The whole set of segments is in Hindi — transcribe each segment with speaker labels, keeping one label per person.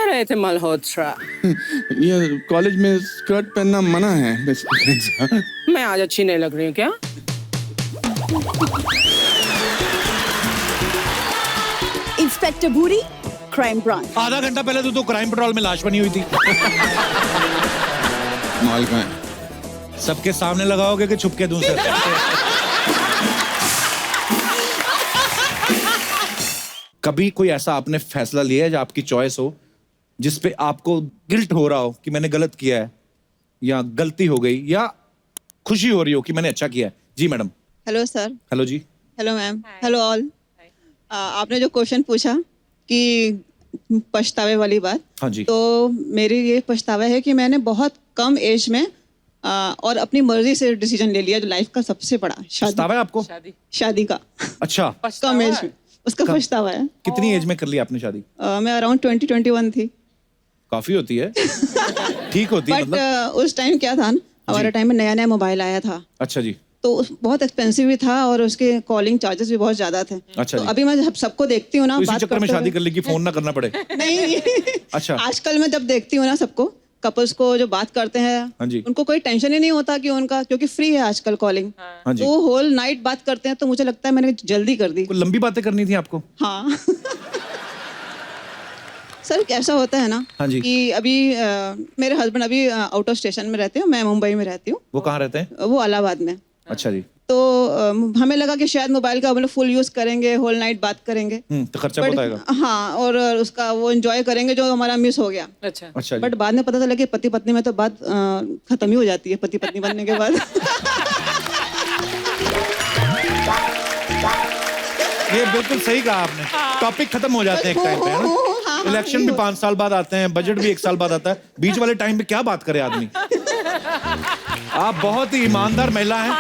Speaker 1: रहे थे मल्होत्रा?
Speaker 2: ये कॉलेज में स्कर्ट पहनना मना है basically।
Speaker 1: मैं आज अच्छी नहीं लग रही हूँ क्या?
Speaker 3: इंस्पेक्टर भूरी, क्राइम ब्रांच।
Speaker 4: आधा घंटा पहले तो क्राइम पेट्रोल में लाश बनी हुई थी।
Speaker 2: माल का है।
Speaker 4: सबके सामने लगाओगे कि छुपके दूं सर? कभी कोई ऐसा आपने फैसला लिया है जो आपकी चॉइस हो, जिसपे आपको गिल्ट हो रहा हो कि मैंने गलत किया है, या गलती हो गई, या खुशी हो रही हो कि मैंने अच्छा किया है? जी मैडम।
Speaker 5: Hello sir.
Speaker 4: हेलो जी।
Speaker 5: Hello ma'am. Hello all. आपने जो क्वेश्चन पूछा कि पछतावे वाली बात,
Speaker 4: हाँ जी।
Speaker 5: तो मेरी ये पछतावा है कि मैंने बहुत कम एज में और अपनी मर्जी से डिसीजन ले लिया, जो लाइफ का सबसे बड़ा
Speaker 4: पछतावा है आपको?
Speaker 5: शादी का।
Speaker 4: अच्छा।
Speaker 5: कम एज में उसका पछतावा है।
Speaker 4: कितनी एज में कर ली आपने शादी?
Speaker 5: मैं अराउंड 20-21 थी।
Speaker 4: काफी होती है। ठीक होती है
Speaker 5: बट
Speaker 4: मतलब।
Speaker 5: उस टाइम क्या था, हमारे टाइम में नया नया मोबाइल आया था,
Speaker 4: अच्छा जी।
Speaker 5: तो बहुत एक्सपेंसिव भी था और उसके कॉलिंग चार्जेस भी बहुत ज्यादा थे।
Speaker 4: अच्छा
Speaker 5: तो
Speaker 4: जी।
Speaker 5: अभी मैं सबको देखती हूँ ना,
Speaker 4: तो इसी
Speaker 5: बात
Speaker 4: चक्कर में
Speaker 5: करते
Speaker 4: शादी
Speaker 5: हुए-
Speaker 4: कर ली कि फोन ना करना पड़े।
Speaker 5: नहीं।
Speaker 4: अच्छा।
Speaker 5: आजकल मैं जब देखती हूँ ना सबको, कपल्स को जो बात करते हैं,
Speaker 4: हाँ जी।
Speaker 5: उनको कोई टेंशन ही नहीं होता कि उनका, क्योंकि फ्री है आजकल कॉलिंग,
Speaker 4: हाँ जी।
Speaker 5: तो होल नाइट बात करते हैं। तो मुझे लगता है मैंने जल्दी कर दी।
Speaker 4: कोई लंबी बातें करनी थी आपको?
Speaker 5: हाँ। सर ऐसा होता है ना,
Speaker 4: हाँ जी।
Speaker 5: कि अभी मेरे हस्बैंड अभी आउट ऑफ स्टेशन में रहते हैं, मैं मुंबई में रहती हूँ,
Speaker 4: वो कहाँ रहते हैं?
Speaker 5: वो इलाहाबाद में।
Speaker 4: अच्छा जी।
Speaker 5: तो हमें लगा कि शायद मोबाइल का हम लोग फुल यूज करेंगे, होल नाइट बात करेंगे,
Speaker 4: तो खर्चा बहुत आएगा।
Speaker 5: हाँ, और उसका वो एंजॉय करेंगे जो हमारा मिस हो गया।
Speaker 1: अच्छा।
Speaker 4: अच्छा जी।
Speaker 5: बट बाद में पता चला कि पति पत्नी में तो बात खत्म ही हो जाती है, पति पत्नी बनने के बाद।
Speaker 4: ये बिल्कुल सही कहा आपने। टॉपिक खत्म हो जाते हैं एक टाइम पे, है ना? इलेक्शन भी 5 साल बाद आते हैं, बजट भी 1 साल बाद आता है, बीच वाले टाइम पे क्या बात करे आदमी? आप बहुत ही ईमानदार महिला हैं।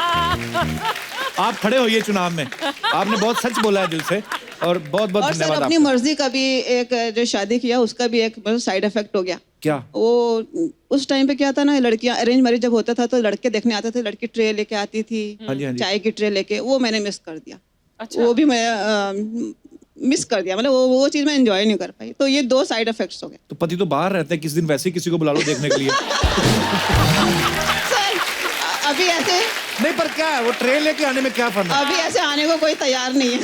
Speaker 4: आप खड़े होइए चुनाव में। आपने बहुत सच बोला है दिल से, और बहुत बहुत
Speaker 5: और सर
Speaker 4: धन्यवाद
Speaker 5: अपनी
Speaker 4: आपका।
Speaker 5: मर्जी का भी एक, जो शादी किया उसका भी एक साइड इफेक्ट हो गया।
Speaker 4: क्या?
Speaker 5: वो उस टाइम पे क्या था ना, लड़कियां अरेंज मैरिज जब होता था तो लड़के देखने आते थे, लड़की ट्रे लेके आती थी,
Speaker 4: हाँ जी, हाँ जी।
Speaker 5: चाय की ट्रे लेके, वो मैंने मिस कर दिया।
Speaker 1: अच्छा।
Speaker 5: वो भी मैं मिस कर दिया, मतलब वो चीज मैं एंजॉय नहीं कर पाई। तो ये 2 साइड इफेक्ट्स हो गए।
Speaker 4: तो पति तो बाहर रहते हैं, किसी दिन वैसे ही किसी को बुला लो देखने के लिए।
Speaker 5: सर अभी ऐसे
Speaker 4: नहीं, पर क्या है, वो ट्रेन लेके आने में क्या फर्क है?
Speaker 5: अभी ऐसे आने को कोई तैयार नहीं है।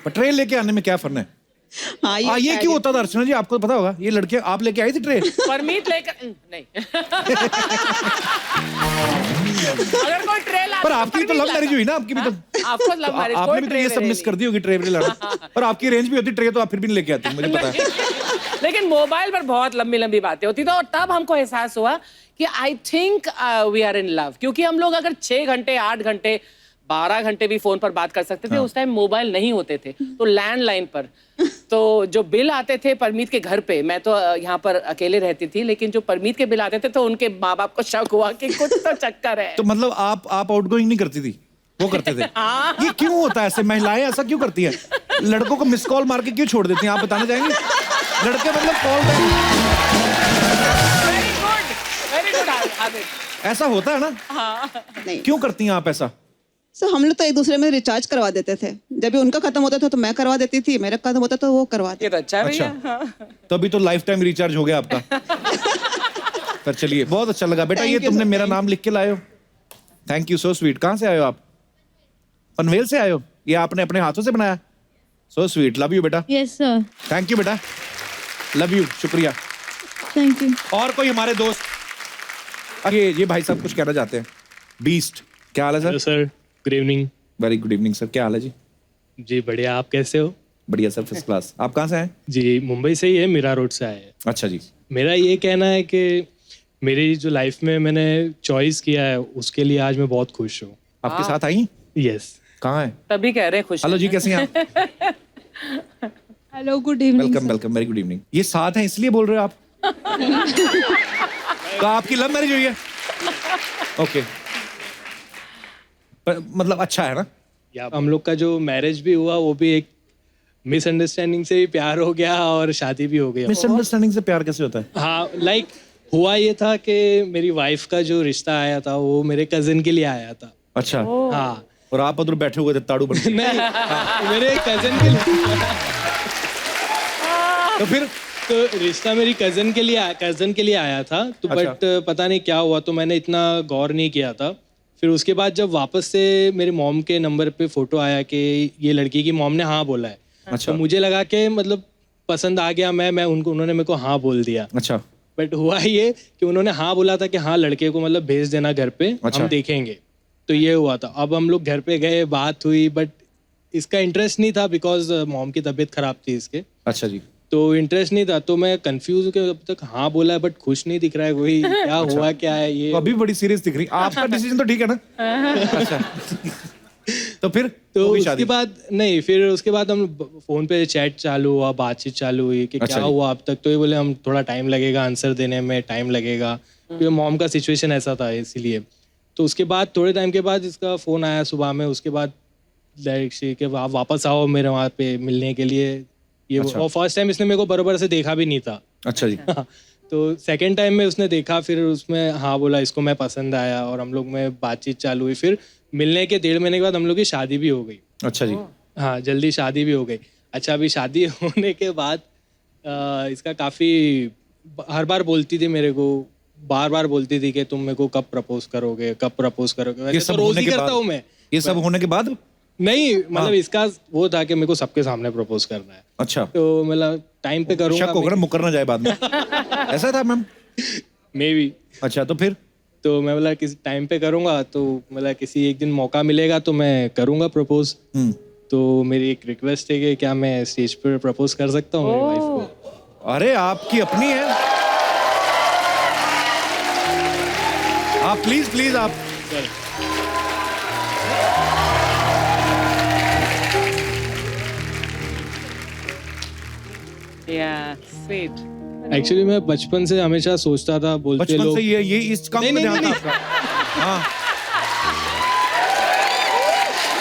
Speaker 4: पर ट्रेन लेके आने में क्या फर्क है?
Speaker 5: हाँ,
Speaker 4: ये क्यों होता था अर्चना जी, आपको पता होगा? ये लड़के आप लेके आई थी ट्रेन?
Speaker 1: परमीत लेकर नहीं। अगर कोई ट्रेन
Speaker 4: पर आपकी तो लव मैरिज हुई ना, आपकी भी तो।
Speaker 1: आपको लव मैरिज,
Speaker 4: आपने भी तो ये सब मिस कर दी होगी ट्रेन में लड़ा। पर आपकी रेंज भी होती ट्रेन, तो आप फिर भी नहीं लेके आती, मुझे पता है।
Speaker 1: लेकिन मोबाइल पर बहुत लंबी लंबी बातें होती थी, और तब हमको एहसास हुआ कि I think we are in love. क्योंकि हम लोग अगर 6 घंटे 8 घंटे 12 घंटे भी फोन पर बात कर सकते थे।
Speaker 4: हाँ।
Speaker 1: उस टाइम मोबाइल नहीं होते थे, तो लैंडलाइन पर। तो जो बिल आते थे परमीत के घर पे, मैं तो यहाँ पर अकेले रहती थी, लेकिन जो परमीत के बिल आते थे तो उनके माँ बाप को शक हुआ कि कुछ तो चक्कर है।
Speaker 4: तो मतलब आप आउटगोइंग नहीं करती थी, वो करते थे? ये क्यों होता है ऐसे? महिलाएं ऐसा क्यों करती हैं? लड़कों को मिस कॉल मार के क्यों छोड़ देती हैं, आप बताना चाहेंगे? लड़के मतलब कॉल
Speaker 1: वेरी गुड हैबिट।
Speaker 4: ऐसा होता है ना?
Speaker 5: नहीं
Speaker 4: क्यों करती हैं आप ऐसा?
Speaker 5: सर, हम लोग तो एक दूसरे में रिचार्ज करवा देते थे। जब भी उनका खत्म होता था तो मैं करवा देती थी, मेरा खत्म होता तो वो करवाते।
Speaker 1: ये तो अच्छा है भैया।
Speaker 4: अच्छा। तो अभी तो लाइफ टाइम रिचार्ज हो गया आपका। पर चलिए, बहुत अच्छा लगा बेटा।
Speaker 5: Thank
Speaker 4: ये
Speaker 5: you,
Speaker 4: तुमने
Speaker 5: sir,
Speaker 4: मेरा
Speaker 5: thank
Speaker 4: नाम लिख के लाए हो, थैंक यू, सो स्वीट। कहाँ से आए हो आप? पनवेल से आए हो? ये आपने अपने हाथों से बनाया? सो स्वीट, लव यू बेटा।
Speaker 6: Yes sir.
Speaker 4: थैंक यू बेटा, लव यू, शुक्रिया।
Speaker 6: Thank you.
Speaker 4: और कोई हमारे दोस्त? अरे ये भाई साहब कुछ कहना चाहते हैं। बीस्ट, क्या हाल है
Speaker 7: hello
Speaker 4: sir?
Speaker 7: Sir, good evening.
Speaker 4: Very good evening sir, क्या हाल है जी?
Speaker 7: जी बढ़िया, आप कैसे हो?
Speaker 4: बढ़िया सर, फर्स्ट क्लास। आप कहाँ से आए?
Speaker 7: जी मुंबई से ही है, मीरा रोड से आए हैं।
Speaker 4: अच्छा जी।
Speaker 7: मेरा ये कहना है कि मेरी जो लाइफ में मैंने चॉइस किया है उसके लिए आज मैं बहुत खुश हूँ।
Speaker 4: आपके साथ आई?
Speaker 7: यस।
Speaker 4: कहाँ है?
Speaker 1: तभी कह रहे हैं खुश।
Speaker 4: हेलो जी, कैसी हैं आप?
Speaker 6: Hello, good evening.
Speaker 4: Welcome welcome, very good evening. ये साथ हैं इसलिए बोल रहे हो आप? तो आपकी लव मैरिज हुई है? ओके। मतलब अच्छा है ना?
Speaker 7: या हम लोग का जो मैरिज भी हुआ वो भी एक मिसअंडरस्टैंडिंग से भी प्यार हो गया और शादी भी हो गई।
Speaker 4: मिसअंडरस्टैंडिंग से प्यार कैसे होता है?
Speaker 7: हाँ, लाइक हुआ ये था कि मेरी वाइफ का जो रिश्ता आया था वो मेरे कजिन के लिए आया था।
Speaker 4: अच्छा।
Speaker 7: हाँ।
Speaker 4: और आप उधर बैठे हुए थे ताड़ू बन के।
Speaker 7: नहीं, मेरे कजिन के लिए।
Speaker 4: तो फिर
Speaker 7: तो रिश्ता मेरी कजन के लिए आया था, तो बट पता नहीं क्या हुआ, तो मैंने इतना गौर नहीं किया था। फिर उसके बाद जब वापस से मेरे मॉम के नंबर पे फोटो आया कि ये लड़की की मॉम ने हाँ बोला है,
Speaker 4: अच्छा।
Speaker 7: तो मुझे लगा कि मतलब पसंद आ गया, मैं उन्होंने मेरे को हाँ बोल दिया।
Speaker 4: अच्छा।
Speaker 7: बट हुआ ये कि उन्होंने हाँ बोला था कि हाँ लड़के को मतलब भेज देना घर पे,
Speaker 4: अच्छा।
Speaker 7: हम देखेंगे। तो ये हुआ था। अब हम लोग घर पे गए, बात हुई, बट इसका इंटरेस्ट नहीं था बिकॉज मॉम की तबीयत खराब थी इसके।
Speaker 4: अच्छा जी।
Speaker 7: तो इंटरेस्ट नहीं था, तो मैं कंफ्यूज हूँ कि अब तक हाँ बोला है बट खुश नहीं दिख रहा है कोई। क्या हुआ क्या है ये?
Speaker 4: तो अभी बड़ी सीरियस दिख रही। आपका डिसीजन तो ठीक है ना? अच्छा। तो फिर
Speaker 7: तो
Speaker 4: होगी
Speaker 7: उसके
Speaker 4: शादी?
Speaker 7: बाद नहीं, फिर उसके बाद हम फोन पे चैट चालू हुआ, बातचीत चालू हुई कि
Speaker 4: अच्छा
Speaker 7: क्या
Speaker 4: जी।
Speaker 7: हुआ अब तक। तो ये बोले हम थोड़ा टाइम लगेगा, आंसर देने में टाइम लगेगा, क्योंकि मॉम का सिचुएशन ऐसा था इसीलिए। तो उसके बाद थोड़े टाइम के बाद इसका फ़ोन आया सुबह में। उसके बाद डायरेक्ट कि आप वापस आओ मेरे वहाँ पे मिलने के लिए ये।
Speaker 4: अच्छा।
Speaker 7: और फर्स्ट टाइम इसने मेरे को बराबर से देखा भी नहीं था।
Speaker 4: अच्छा जी।
Speaker 7: तो सेकंड टाइम में उसने देखा, फिर उसमें हाँ बोला, इसको मैं पसंद आया और हम लोग में बातचीत चालू हुई। फिर मिलने के 1.5 महीने के बाद हम लोग की शादी भी हो गई।
Speaker 4: अच्छा जी।
Speaker 7: हाँ, जल्दी शादी भी हो गई। अच्छा, अभी शादी होने के बाद इसका काफ़ी हर बार बोलती थी मेरे को, बार बार बोलती थी कि तुम मेरे को कब प्रपोज करोगे, कब प्रपोज करोगे।
Speaker 4: ये
Speaker 7: वैसे
Speaker 4: सब
Speaker 7: तो रोज
Speaker 4: होने
Speaker 7: ही
Speaker 4: के
Speaker 7: करता
Speaker 4: बाद?
Speaker 7: हूँ मैं।
Speaker 4: ये सब होने के बाद?
Speaker 7: नहीं मतलब इसका वो था कि मेरे को सबके सामने प्रपोज करना है।
Speaker 4: अच्छा।
Speaker 7: तो मतलब टाइम पे करूँगा।
Speaker 4: शक होगा ना, मुकर ना जाए बाद में। ऐसा था मैम?
Speaker 7: May be.
Speaker 4: अच्छा, तो फिर?
Speaker 7: तो मैं बोला किसी टाइम पे करूँगा, तो मतलब किसी एक दिन मौका मिलेगा तो मैं करूँगा प्रपोज। तो मेरी एक रिक्वेस्ट है कि क्या मैं स्टेज पर प्रपोज कर सकता हूँ मेरी वाइफ को?
Speaker 4: अरे आपकी अपनी है, आप प्लीज आप।
Speaker 1: स्वीट।
Speaker 7: एक्चुअली मैं बचपन से हमेशा सोचता था, बोलते
Speaker 4: बचपन
Speaker 7: लोग
Speaker 4: से ये इस काम में
Speaker 7: नहीं,
Speaker 4: ध्यान था
Speaker 7: नहीं।
Speaker 4: आपका? हाँ।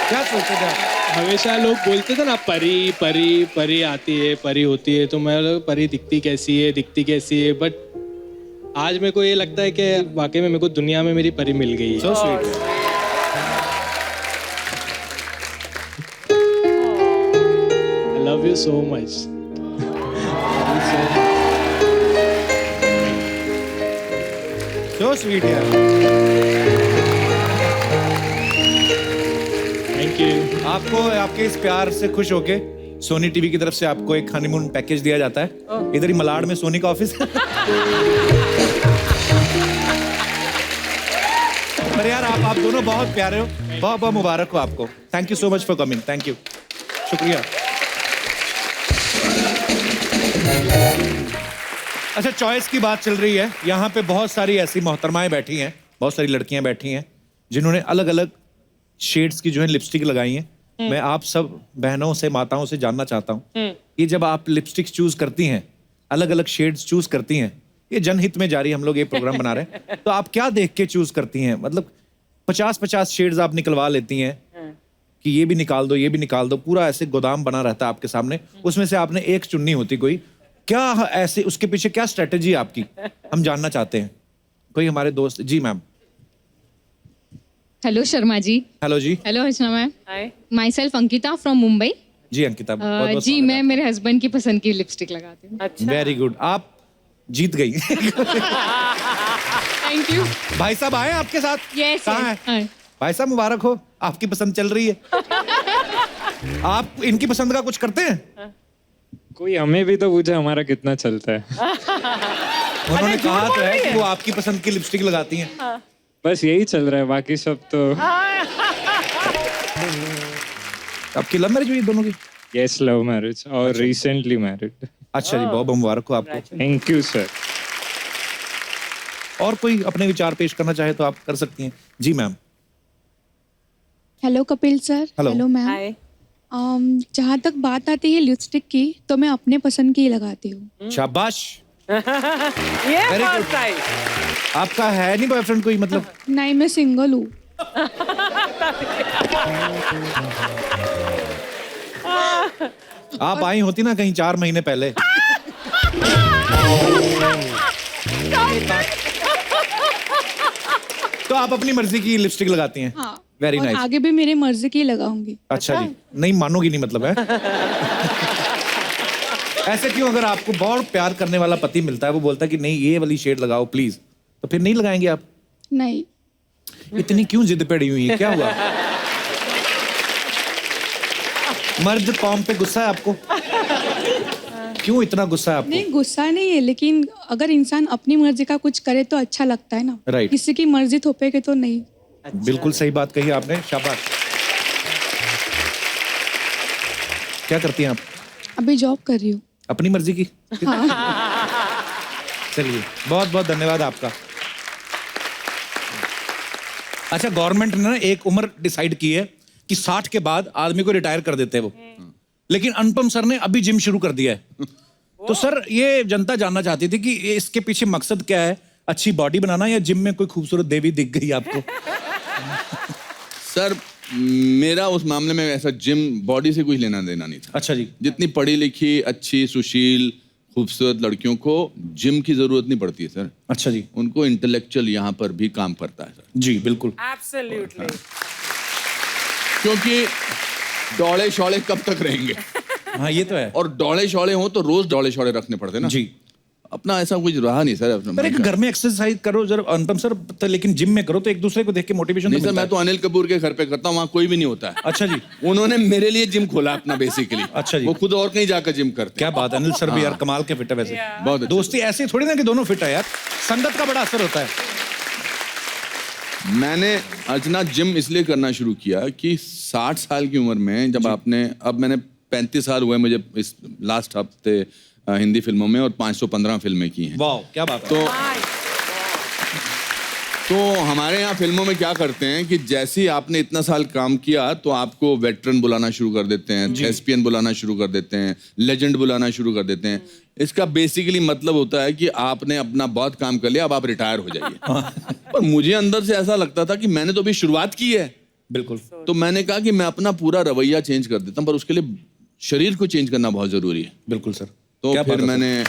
Speaker 4: क्या सोचते थे आप?
Speaker 7: हमेशा लोग बोलते थे ना परी परी परी आती है, परी होती है। तो मैं बोला, परी दिखती कैसी है। बट आज मेरे को ये लगता है कि वाकई में मेरे को दुनिया में मेरी परी मिल गई है।
Speaker 4: So sweet.
Speaker 7: I love you so much.
Speaker 4: So sweet यार।
Speaker 7: Thank you.
Speaker 4: आपको आपके इस प्यार से खुश होके सोनी टीवी की तरफ से आपको एक हनीमून पैकेज दिया जाता है। इधर ही मलाड में सोनी का ऑफिस है। पर यार आप दोनों बहुत प्यारे हो, बहुत बहुत मुबारक हो आपको। Thank you so much for coming. Thank you, शुक्रिया। अच्छा, चॉइस की बात चल रही है। यहाँ पे बहुत सारी ऐसी मोहतरमाएं बैठी हैं, बहुत सारी लड़कियां बैठी हैं जिन्होंने अलग अलग शेड्स की जो है लिपस्टिक लगाई हैं। मैं आप सब बहनों से, माताओं से जानना चाहता हूँ कि जब आप लिपस्टिक चूज करती हैं, अलग अलग शेड्स चूज करती हैं, ये जनहित में जारी हम लोग ये प्रोग्राम बना रहे हैं, तो आप क्या देख के चूज करती हैं? मतलब 50-50 शेड्स आप निकलवा लेती हैं कि ये भी निकाल दो, ये भी निकाल दो, पूरा ऐसे गोदाम बना रहता है आपके सामने, उसमें से आपने एक चुननी होती कोई। क्या ऐसे उसके पीछे क्या स्ट्रेटेजी है आपकी, हम जानना चाहते हैं। कोई हमारे दोस्त। जी ma'am.
Speaker 8: Hello Sharma ji.
Speaker 4: Hello जी।
Speaker 8: Hello Archana ma'am.
Speaker 1: Hi.
Speaker 8: Myself Ankita from Mumbai.
Speaker 4: जी अंकिता, बहुत
Speaker 8: जी मैं मेरे हस्बैंड की पसंद की लिपस्टिक लगाती हूँ।
Speaker 1: अच्छा।
Speaker 4: वेरी गुड, आप जीत गई।
Speaker 8: Thank you.
Speaker 4: भाई साहब आए आपके साथ?
Speaker 8: यस
Speaker 4: कहाँ है? भाई साहब मुबारक हो, आपकी पसंद चल रही है। आप इनकी पसंद का कुछ करते हैं?
Speaker 9: कोई हमें भी तो पूछे हमारा कितना चलता है।
Speaker 4: उन्होंने कहा तो है कि वो आपकी पसंद की लिपस्टिक लगाती हैं।
Speaker 9: बस यही चल रहा है, बाकी सब तो।
Speaker 4: आपकी लव मैरिज हुई दोनों की?
Speaker 9: यस, लव मैरिज और रिसेंटली मैरिड।
Speaker 4: अच्छा जी, बहुत बहुत मुबारक हो आपको।
Speaker 9: Thank you sir.
Speaker 4: और कोई अपने विचार पेश करना चाहे तो आप कर सकती हैं। जी ma'am.
Speaker 6: Hello Kapil sir.
Speaker 4: Hello.
Speaker 6: Hello ma'am.
Speaker 1: Hi.
Speaker 6: जहाँ तक बात आती है लिपस्टिक की, तो मैं अपने पसंद की ही लगाती हूँ।
Speaker 4: शाबाश।
Speaker 1: ये
Speaker 4: Very good.
Speaker 1: First time.
Speaker 4: आपका है नहीं बॉयफ्रेंड कोई, मतलब?
Speaker 6: नहीं, मैं सिंगल हूँ।
Speaker 4: आप आई होती ना कहीं 4 महीने पहले। तो आप अपनी मर्जी की लिपस्टिक लगाती हैं?
Speaker 6: हाँ।
Speaker 4: वेरी
Speaker 6: और
Speaker 4: नाइस।
Speaker 6: आगे भी मेरी मर्जी की लगाऊंगी।
Speaker 4: अच्छा जी, नहीं मानोगी नहीं मतलब है? ऐसे क्यों? अगर आपको बहुत प्यार करने वाला पति मिलता है, वो बोलता है कि नहीं ये वाली शेड लगाओ प्लीज, तो फिर नहीं लगाएंगे आप?
Speaker 6: नहीं।
Speaker 4: इतनी क्यों जिद पड़ी हुई है, क्या हुआ? मर्द कौम पे गुस्सा है आपको? क्यों इतना गुस्सा है आपको?
Speaker 6: नहीं, गुस्सा नहीं है, लेकिन अगर इंसान अपनी मर्जी का कुछ करे तो अच्छा लगता है ना।
Speaker 4: Right.
Speaker 6: किसी की मर्जी थोपेगे तो नहीं।
Speaker 4: बिल्कुल सही बात कही आपने, शाबाश। क्या करती हैं आप?
Speaker 6: अभी जॉब कर रही हूँ।
Speaker 4: अपनी मर्जी की?
Speaker 6: हाँ।
Speaker 4: चलिए, बहुत बहुत धन्यवाद आपका। अच्छा, गवर्नमेंट ने ना एक उम्र डिसाइड की है कि 60 के बाद आदमी को रिटायर कर देते हैं वो, लेकिन अनुपम सर ने अभी जिम शुरू कर दिया है। तो सर, ये जनता जानना चाहती थी कि इसके पीछे मकसद क्या है? अच्छी बॉडी बनाना या जिम में कोई खूबसूरत देवी दिख गई आपको?
Speaker 2: सर, मेरा उस मामले में ऐसा जिम बॉडी से कुछ लेना देना नहीं था।
Speaker 4: अच्छा जी।
Speaker 2: जितनी पढ़ी लिखी, अच्छी, सुशील, खूबसूरत लड़कियों को जिम की जरूरत नहीं पड़ती है सर।
Speaker 4: अच्छा जी।
Speaker 2: उनको इंटेलेक्चुअल यहाँ पर भी काम करता है सर।
Speaker 4: जी बिल्कुल।
Speaker 1: एब्सोल्युटली।
Speaker 2: क्योंकि दौड़े शौड़े कब तक रहेंगे?
Speaker 4: हाँ, ये तो है।
Speaker 2: और दौड़े शौड़े हो तो रोज दौड़े शौड़े रखने पड़ते ना
Speaker 4: जी।
Speaker 2: अपना ऐसा कुछ रहा नहीं सर अपना।
Speaker 4: पर एक घर में एक्सरसाइज करो जरा अनुपम सर, तो लेकिन जिम में करो तो एक दूसरे को देख के मोटिवेशन
Speaker 2: नहीं सर, मैं तो अनिल कपूर के घर पे करता हूँ, वहाँ कोई भी नहीं होता है।
Speaker 4: अच्छा जी।
Speaker 2: उन्होंने मेरे लिए जिम खोला अपना बेसिकली।
Speaker 4: अच्छा जी।
Speaker 2: वो खुद और कहीं जाकर जिम करते।
Speaker 4: क्या बात है, अनिल सर भी यार कमाल के फिट है वैसे।
Speaker 2: बहुत अच्छे।
Speaker 4: दोस्ती ऐसी थोड़ी ना कि दोनों फिट है यार, संगत का बड़ा असर होता है।
Speaker 2: मैंने अर्चना जिम इसलिए करना शुरू किया कि 60 साल की उम्र में जब अब मैंने 35 साल हुए मुझे इस लास्ट हफ्ते हिंदी फिल्मों में, और 515 फिल्में की हैं।
Speaker 4: वाह, क्या बात है।
Speaker 2: तो हमारे यहाँ फिल्मों में क्या करते हैं कि जैसे ही आपने इतना साल काम किया तो आपको वेटरन बुलाना शुरू कर देते हैं, एसपीएन बुलाना शुरू कर देते हैं, लेजेंड बुलाना शुरू कर देते हैं। इसका बेसिकली मतलब होता है कि आपने अपना बहुत काम कर लिया, अब आप रिटायर हो जाइए। पर मुझे अंदर से ऐसा लगता था कि मैंने तो अभी शुरुआत की है।
Speaker 4: बिल्कुल।
Speaker 2: तो मैंने कहा कि मैं अपना पूरा रवैया चेंज कर देता हूँ, पर उसके लिए शरीर को चेंज करना बहुत जरूरी है।
Speaker 4: बिल्कुल सर।
Speaker 2: तो फिर मैंने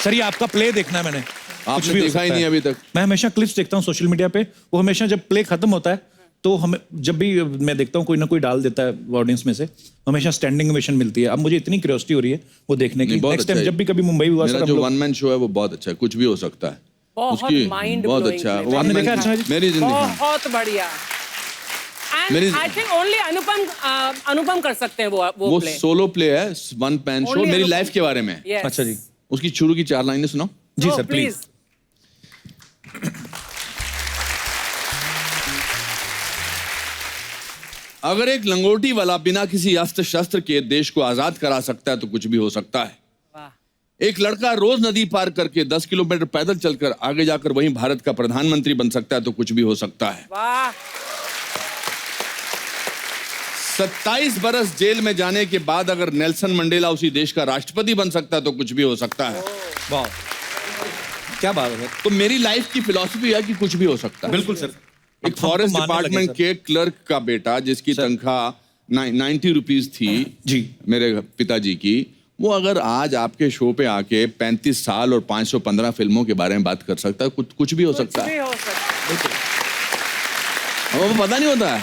Speaker 4: सर, ये आपका प्ले देखना है मैंने।
Speaker 2: आपने देखा ही नहीं अभी तक?
Speaker 4: मैं हमेशा क्लिप्स देखता हूँ सोशल मीडिया पे, वो हमेशा जब प्ले खत्म होता है तो हमें जब भी मैं देखता हूँ कोई ना कोई डाल देता है ऑडियंस में से, हमेशा स्टैंडिंग ओवेशन मिलती है। अब मुझे इतनी क्यूरियोसिटी हो रही है वो देखने की। नेक्स्ट टाइम जब भी कभी मुंबई हुआ
Speaker 2: मेरा
Speaker 4: सर,
Speaker 2: जो वन मैन शो है वो बहुत अच्छा है, कुछ भी हो सकता है।
Speaker 1: बहुत माइंड
Speaker 2: बहुत अच्छा है।
Speaker 1: ब्लोइंग।
Speaker 4: आपने देखा अर्चना जी?
Speaker 2: मेरी जिंदगी
Speaker 1: बहुत बढ़िया।
Speaker 2: मेरी-
Speaker 1: आई थिंक ओनली अनुपम कर सकते हैं वो प्ले।
Speaker 2: सोलो प्ले है, वन मैन शो,
Speaker 1: Only
Speaker 2: मेरी
Speaker 1: अनुपम।
Speaker 2: लाइफ के बारे में।
Speaker 1: Yes.
Speaker 4: अच्छा जी।
Speaker 2: उसकी शुरू की 4 लाइनें सुनाओ।
Speaker 4: जी
Speaker 1: Oh,
Speaker 4: सर प्लीज।
Speaker 2: अगर एक लंगोटी वाला बिना किसी अस्त्र शस्त्र के देश को आजाद करा सकता है तो कुछ भी हो सकता है।
Speaker 1: वाह।
Speaker 2: एक लड़का रोज नदी पार करके 10 किलोमीटर पैदल चलकर आगे जाकर वहीं भारत का प्रधानमंत्री बन सकता है तो कुछ भी हो सकता है।
Speaker 1: वाह।
Speaker 2: 27 बरस जेल में जाने के बाद अगर नेल्सन मंडेला उसी देश का राष्ट्रपति बन सकता है तो कुछ भी हो सकता है।
Speaker 4: वाह, क्या बात है।
Speaker 2: तो मेरी लाइफ की फिलॉसफी है कि कुछ भी हो सकता है।
Speaker 4: बिल्कुल सर।
Speaker 2: एक फॉरेस्ट डिपार्टमेंट के क्लर्क का बेटा जिसकी तनख्वाह 90 रुपीज थी
Speaker 4: जी
Speaker 2: मेरे पिताजी की, वो अगर आज आपके शो पे आके 35 साल और 515 फिल्मों के बारे में बात कर सकता है, कुछ भी हो सकता है। वो पता नहीं होता है।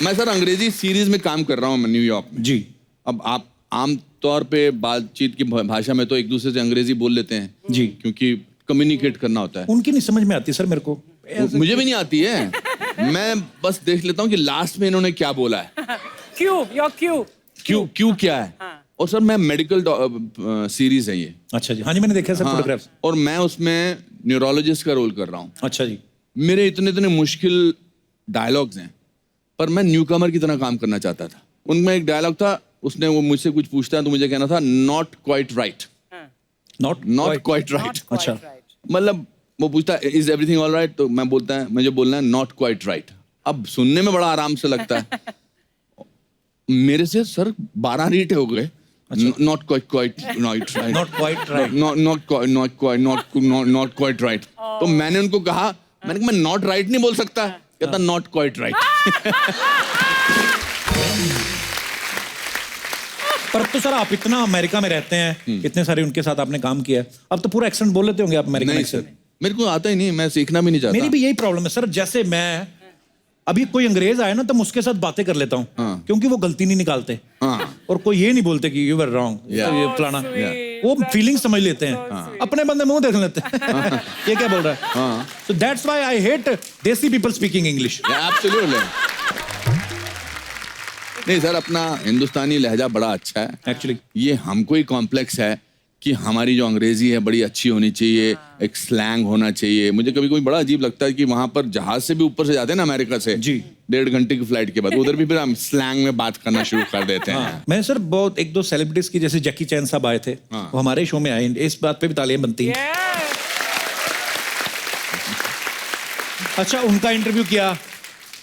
Speaker 2: मैं सर अंग्रेजी सीरीज में काम कर रहा हूँ न्यूयॉर्क में
Speaker 4: जी।
Speaker 2: अब आप आम तौर पे बातचीत की भाषा में तो एक दूसरे से अंग्रेजी बोल लेते हैं
Speaker 4: जी,
Speaker 2: क्योंकि कम्युनिकेट करना होता है।
Speaker 4: उनकी नहीं समझ में आती सर मेरे को।
Speaker 2: मुझे भी नहीं आती है। मैं बस देख लेता हूँ कि लास्ट में इन्होंने क्या बोला है। क्यों क्या है। और सर मैं मेडिकल सीरीज है ये।
Speaker 4: अच्छा जी। हाँ जी, मैंने देखा सर फोटोग्राफ्स।
Speaker 2: और मैं उसमें न्यूरोलॉजिस्ट का रोल कर रहा हूँ।
Speaker 4: अच्छा जी।
Speaker 2: मेरे इतने मुश्किल डायलॉग्स हैं, पर मैं न्यूकमर की तरह काम करना चाहता था। उनमें एक डायलॉग था, उसने वो मुझसे कुछ पूछता है तो मुझे कहना था not quite right. Not quite right.
Speaker 4: अच्छा।
Speaker 2: मतलब वो पूछता है इज एवरीथिंग ऑल राइट, तो मैं बोलता है मुझे बोलना है नॉट क्वाइट राइट। अब सुनने में बड़ा आराम से लगता है। मेरे से सर 12 रीट हो गए। Not quite right.
Speaker 4: Not quite right.
Speaker 2: Not quite right. तो मैंने उनको कहा, मैंने कहा मैं नॉट राइट नहीं बोल सकता। कहता नॉट क्वाइट राइट।
Speaker 4: पर तो सर आप इतना अमेरिका में रहते हैं, इतने सारे उनके साथ आपने काम किया, अब तो पूरा एक्सेंट बोल लेते होंगे आप अमेरिकन
Speaker 2: नहीं
Speaker 4: एक्सेंट।
Speaker 2: सर, मेरे को आता ही नहीं, मैं सीखना भी नहीं चाहता।
Speaker 4: मेरी भी यही प्रॉब्लम है सर। जैसे मैं अभी कोई अंग्रेज आए ना तो मैं उसके साथ बातें कर लेता हूँ क्योंकि वो गलती नहीं निकालते और कोई ये नहीं बोलते कि यू वर रॉन्ग ये फलाना वो फीलिंग समझ लेते हैं अपने बंदे मुंह देख लेते हैं ये क्या बोल रहा है so that's why I hate देसी पीपल स्पीकिंग इंग्लिश
Speaker 2: एब्सोल्युटली। नहीं सर, अपना हिंदुस्तानी लहजा बड़ा अच्छा है
Speaker 4: एक्चुअली।
Speaker 2: ये हमको ही कॉम्प्लेक्स है कि हमारी जो अंग्रेजी है बड़ी अच्छी होनी चाहिए, एक स्लैंग होना चाहिए। मुझे कभी कभी बड़ा अजीब लगता है कि वहां पर जहाज से भी ऊपर से जाते हैं ना अमेरिका से
Speaker 4: जी
Speaker 2: 1.5 घंटे की फ्लाइट के बाद उधर भी फिर हम स्लैंग में बात करना शुरू कर देते हैं।
Speaker 4: मैंने सर बहुत 1-2 सेलिब्रिटीज की जैसे जैकी चैन साहब आए थे वो हमारे शो में आए, इस बात पे भी तालियां बनती हैं। अच्छा, उनका इंटरव्यू किया,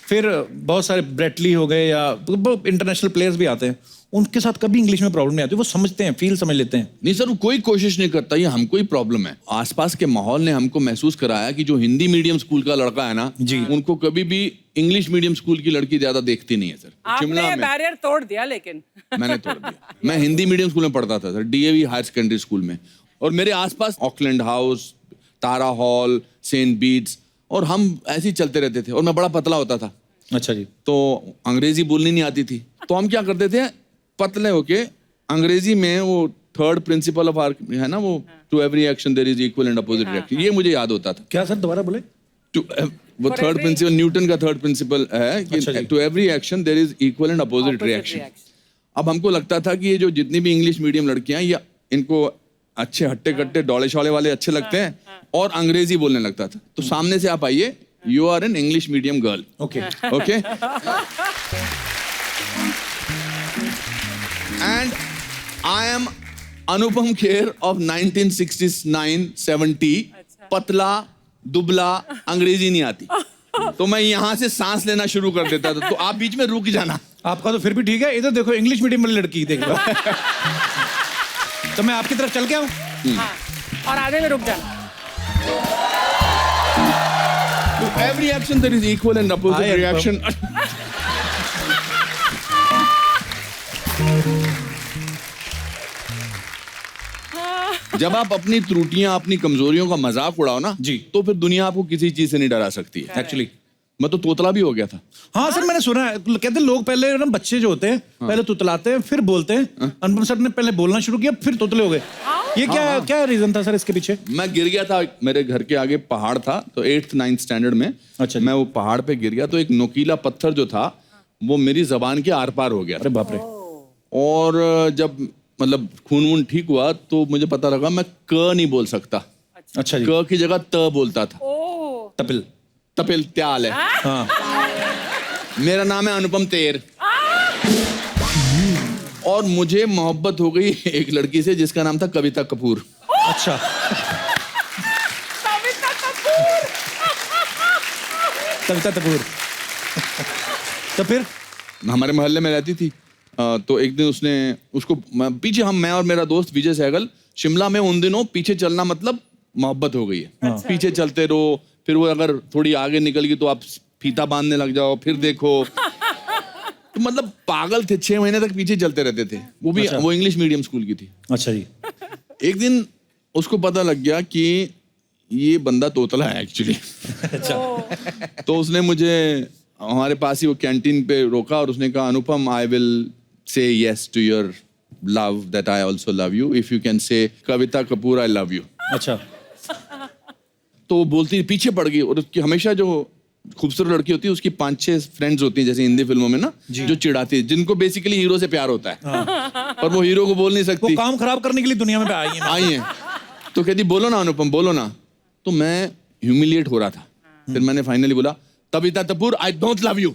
Speaker 4: फिर बहुत सारे ब्रेटली हो गए या इंटरनेशनल प्लेयर्स भी आते हैं, उनके साथ कभी इंग्लिश में प्रॉब्लम नहीं आती, वो समझते हैं, फील समझ लेते हैं।
Speaker 2: नहीं सर, वो कोई कोशिश नहीं करता, ये हमको ही प्रॉब्लम है। आसपास के माहौल ने हमको महसूस कराया कि जो हिंदी मीडियम स्कूल का लड़का है ना जी, उनको कभी भी इंग्लिश मीडियम स्कूल की लड़की ज्यादा देखती नहीं है सर।
Speaker 1: आपने ये बैरियर तोड़ दिया, लेकिन
Speaker 2: मैंने तोड़ दिया। मैं हिंदी मीडियम स्कूल में पढ़ता था sir, DAV higher secondary school में, और मेरे आसपास Auckland House, Tara Hall, Saint Bede's, और हम ऐसे ही चलते रहते थे, और मैं बड़ा पतला होता था।
Speaker 4: अच्छा जी।
Speaker 2: तो अंग्रेजी बोलनी नहीं आती थी, तो हम क्या करते थे, पतले होके अंग्रेजी में वो थर्ड प्रिंसिपल ऑफ आर्क है ना, वो to every action there is equal and opposite reaction, ये मुझे याद होता था।
Speaker 4: क्या सर, दोबारा बोले?
Speaker 2: वो थर्ड प्रिंसिपल, न्यूटन का थर्ड प्रिंसिपल है कि to every action there is equal and opposite reaction. अब हमको लगता था कि ये जो जितनी भी इंग्लिश मीडियम लड़कियां, ये इनको अच्छे हट्टे कट्टे डोले शौले वाले अच्छे लगते हैं, और अंग्रेजी बोलने लगता था। तो सामने से आप आइए, you are an English medium girl,
Speaker 4: okay
Speaker 2: okay, and I am Anupam Kher of 1969-70, पतला दुबला, अंग्रेजी नहीं आती, तो मैं यहाँ से सांस लेना शुरू कर देता था, तो आप बीच में रुक जाना।
Speaker 4: आपका तो फिर भी ठीक है, इधर देखो इंग्लिश मीडियम वाली लड़की देखो। तो मैं आपकी तरफ चल के आऊं
Speaker 1: और आधे में रुक जाना।
Speaker 2: To every action there is equal and opposite reaction. जब आप अपनी त्रुटियां, अपनी कमजोरियों का मजाक उड़ाओ ना जी, तो फिर दुनिया आपको किसी चीज से नहीं डरा सकती है। एक्चुअली मैं तो तोतला भी हो गया था।
Speaker 4: हाँ सर, मैंने सुना है, कहते हैं लोग पहले ना, बच्चे जो होते हैं पहले तुतलाते हैं फिर बोलते हैं। अनुपम सर ने पहले बोलना शुरू किया फिर तोतले हो गए, ये क्या क्या रीजन था सर इसके पीछे?
Speaker 2: मैं गिर गया था, मेरे घर के आगे पहाड़ था, तो 8th-9th स्टैंडर्ड में। अच्छा। मैं वो पहाड़ पे गिर गया, तो एक नोकीला पत्थर जो था वो मेरी जबान के आर पार हो गया।
Speaker 4: अरे बाप रे।
Speaker 2: और जब मतलब खून वून ठीक हुआ तो मुझे पता लगा मैं क नहीं बोल सकता।
Speaker 4: अच्छा जी।
Speaker 2: क की जगह त बोलता था।
Speaker 4: तपिल,
Speaker 2: तपिल त्याल है।
Speaker 4: हाँ।
Speaker 2: मेरा नाम है अनुपम तेर, और मुझे मोहब्बत हो गई एक लड़की से जिसका नाम था कविता कपूर।
Speaker 4: अच्छा। कविता कपूर। तो फिर
Speaker 2: हमारे मोहल्ले में रहती थी, तो एक दिन उसने उसको पीछे, मैं और मेरा दोस्त विजय सहगल शिमला में उन दिनों पीछे चलना मतलब मोहब्बत हो गई है। पीछे चलते रहो, फिर वो अगर थोड़ी आगे निकल गई तो आप फीता बांधने लग जाओ, फिर देखो, तो मतलब पागल थे। 6 महीने तक पीछे चलते रहते थे। वो भी वो इंग्लिश मीडियम स्कूल की थी।
Speaker 4: अच्छा जी। एक
Speaker 2: दिन उसको पता लग गया कि ये बंदा तोतला है एक्चुअली।
Speaker 4: अच्छा।
Speaker 2: तो उसने मुझे हमारे पास ही वो कैंटीन पे रोका और उसने कहा, Anupam, I will say yes to your love that I also love you if you can say Kavita Kapoor I love you.
Speaker 4: अच्छा।
Speaker 2: तो वो बोलती पीछे पड़ गई, और उसकी हमेशा जो खूबसूरत लड़की होती है उसकी 5-6 फ्रेंड्स होती हैं, जैसे हिंदी फिल्मों में ना, जो चिढ़ाती है, जिनको बेसिकली हीरो से प्यार होता है। हाँ। और वो हीरो को बोल नहीं सकती,
Speaker 4: वो काम खराब करने के लिए दुनिया में आई
Speaker 2: हैं। तो कहती बोलो ना अनुपम, बोलो ना। तो मैं ह्यूमिलिएट हो रहा था, फिर मैंने फाइनली बोला, Kavita Kapoor I don't love you.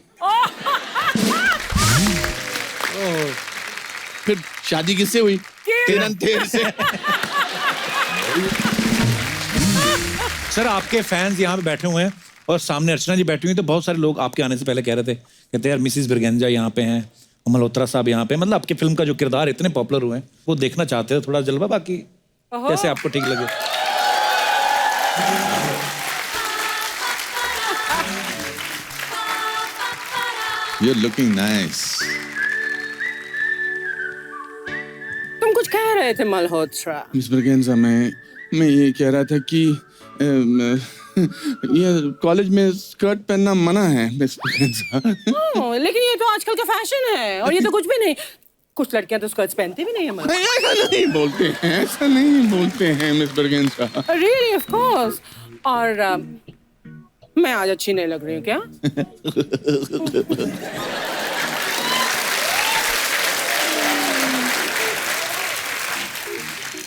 Speaker 2: फिर शादी किससे हुई? तेर से।
Speaker 4: सर, आपके फैंस यहाँ पे बैठे हुए हैं और सामने अर्चना जी बैठी हुई, तो बहुत सारे लोग आपके आने से पहले कह रहे थे, कहते यार मिसिस ब्रिगेंजा यहाँ पे हैं, मल्होत्रा साहब यहाँ पे, मतलब आपकी फिल्म का जो किरदार इतने पॉपुलर हुए हैं वो देखना चाहते हैं, थोड़ा जलवा, बाकी कैसे आपको ठीक लगे।
Speaker 2: You're looking nice.
Speaker 1: तुम कुछ कह रहे थे मल्होत्रा।
Speaker 2: मिस ब्रिगेंजा, मैं मैं ये कह रहा था कि ये कॉलेज में स्कर्ट पहनना मना है मिस प्रियंका।
Speaker 1: लेकिन ये तो आजकल का फैशन है और ये तो कुछ भी नहीं। कुछ लड़कियां तो स्कर्ट्स पहनती भी नहीं है।
Speaker 2: नहीं, ऐसा नहीं बोलते हैं, ऐसा नहीं बोलते हैं miss Priyanka.
Speaker 1: Really of course. और मैं आज अच्छी नहीं लग रही हूँ क्या?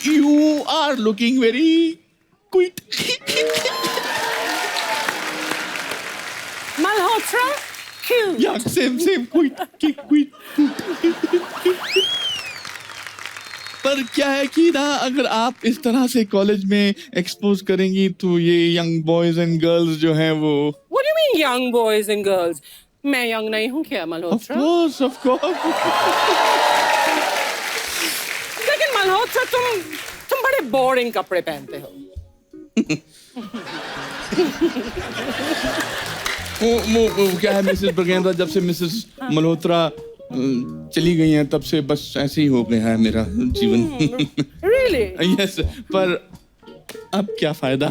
Speaker 2: You are looking very cute.
Speaker 1: Malhotra क्यों?
Speaker 2: Yeah, same, cute. पर क्या है कि ना अगर आप इस तरह से कॉलेज में एक्सपोज करेंगी तो ये यंग बॉयज एंड गर्ल्स जो हैं वो
Speaker 1: What do you mean young boys and girls? मैं young नहीं हूँ क्या मल्होत्रा?
Speaker 2: of course.
Speaker 1: लेकिन मल्होत्रा तुम बड़े बोरिंग कपड़े पहनते हो।
Speaker 2: वो क्या है मिसेस प्रियंका, जब से मिसेस मल्होत्रा चली गई हैं तब से बस ऐसे ही हो गया है मेरा जीवन।
Speaker 1: Really?
Speaker 2: यस, पर अब क्या फायदा?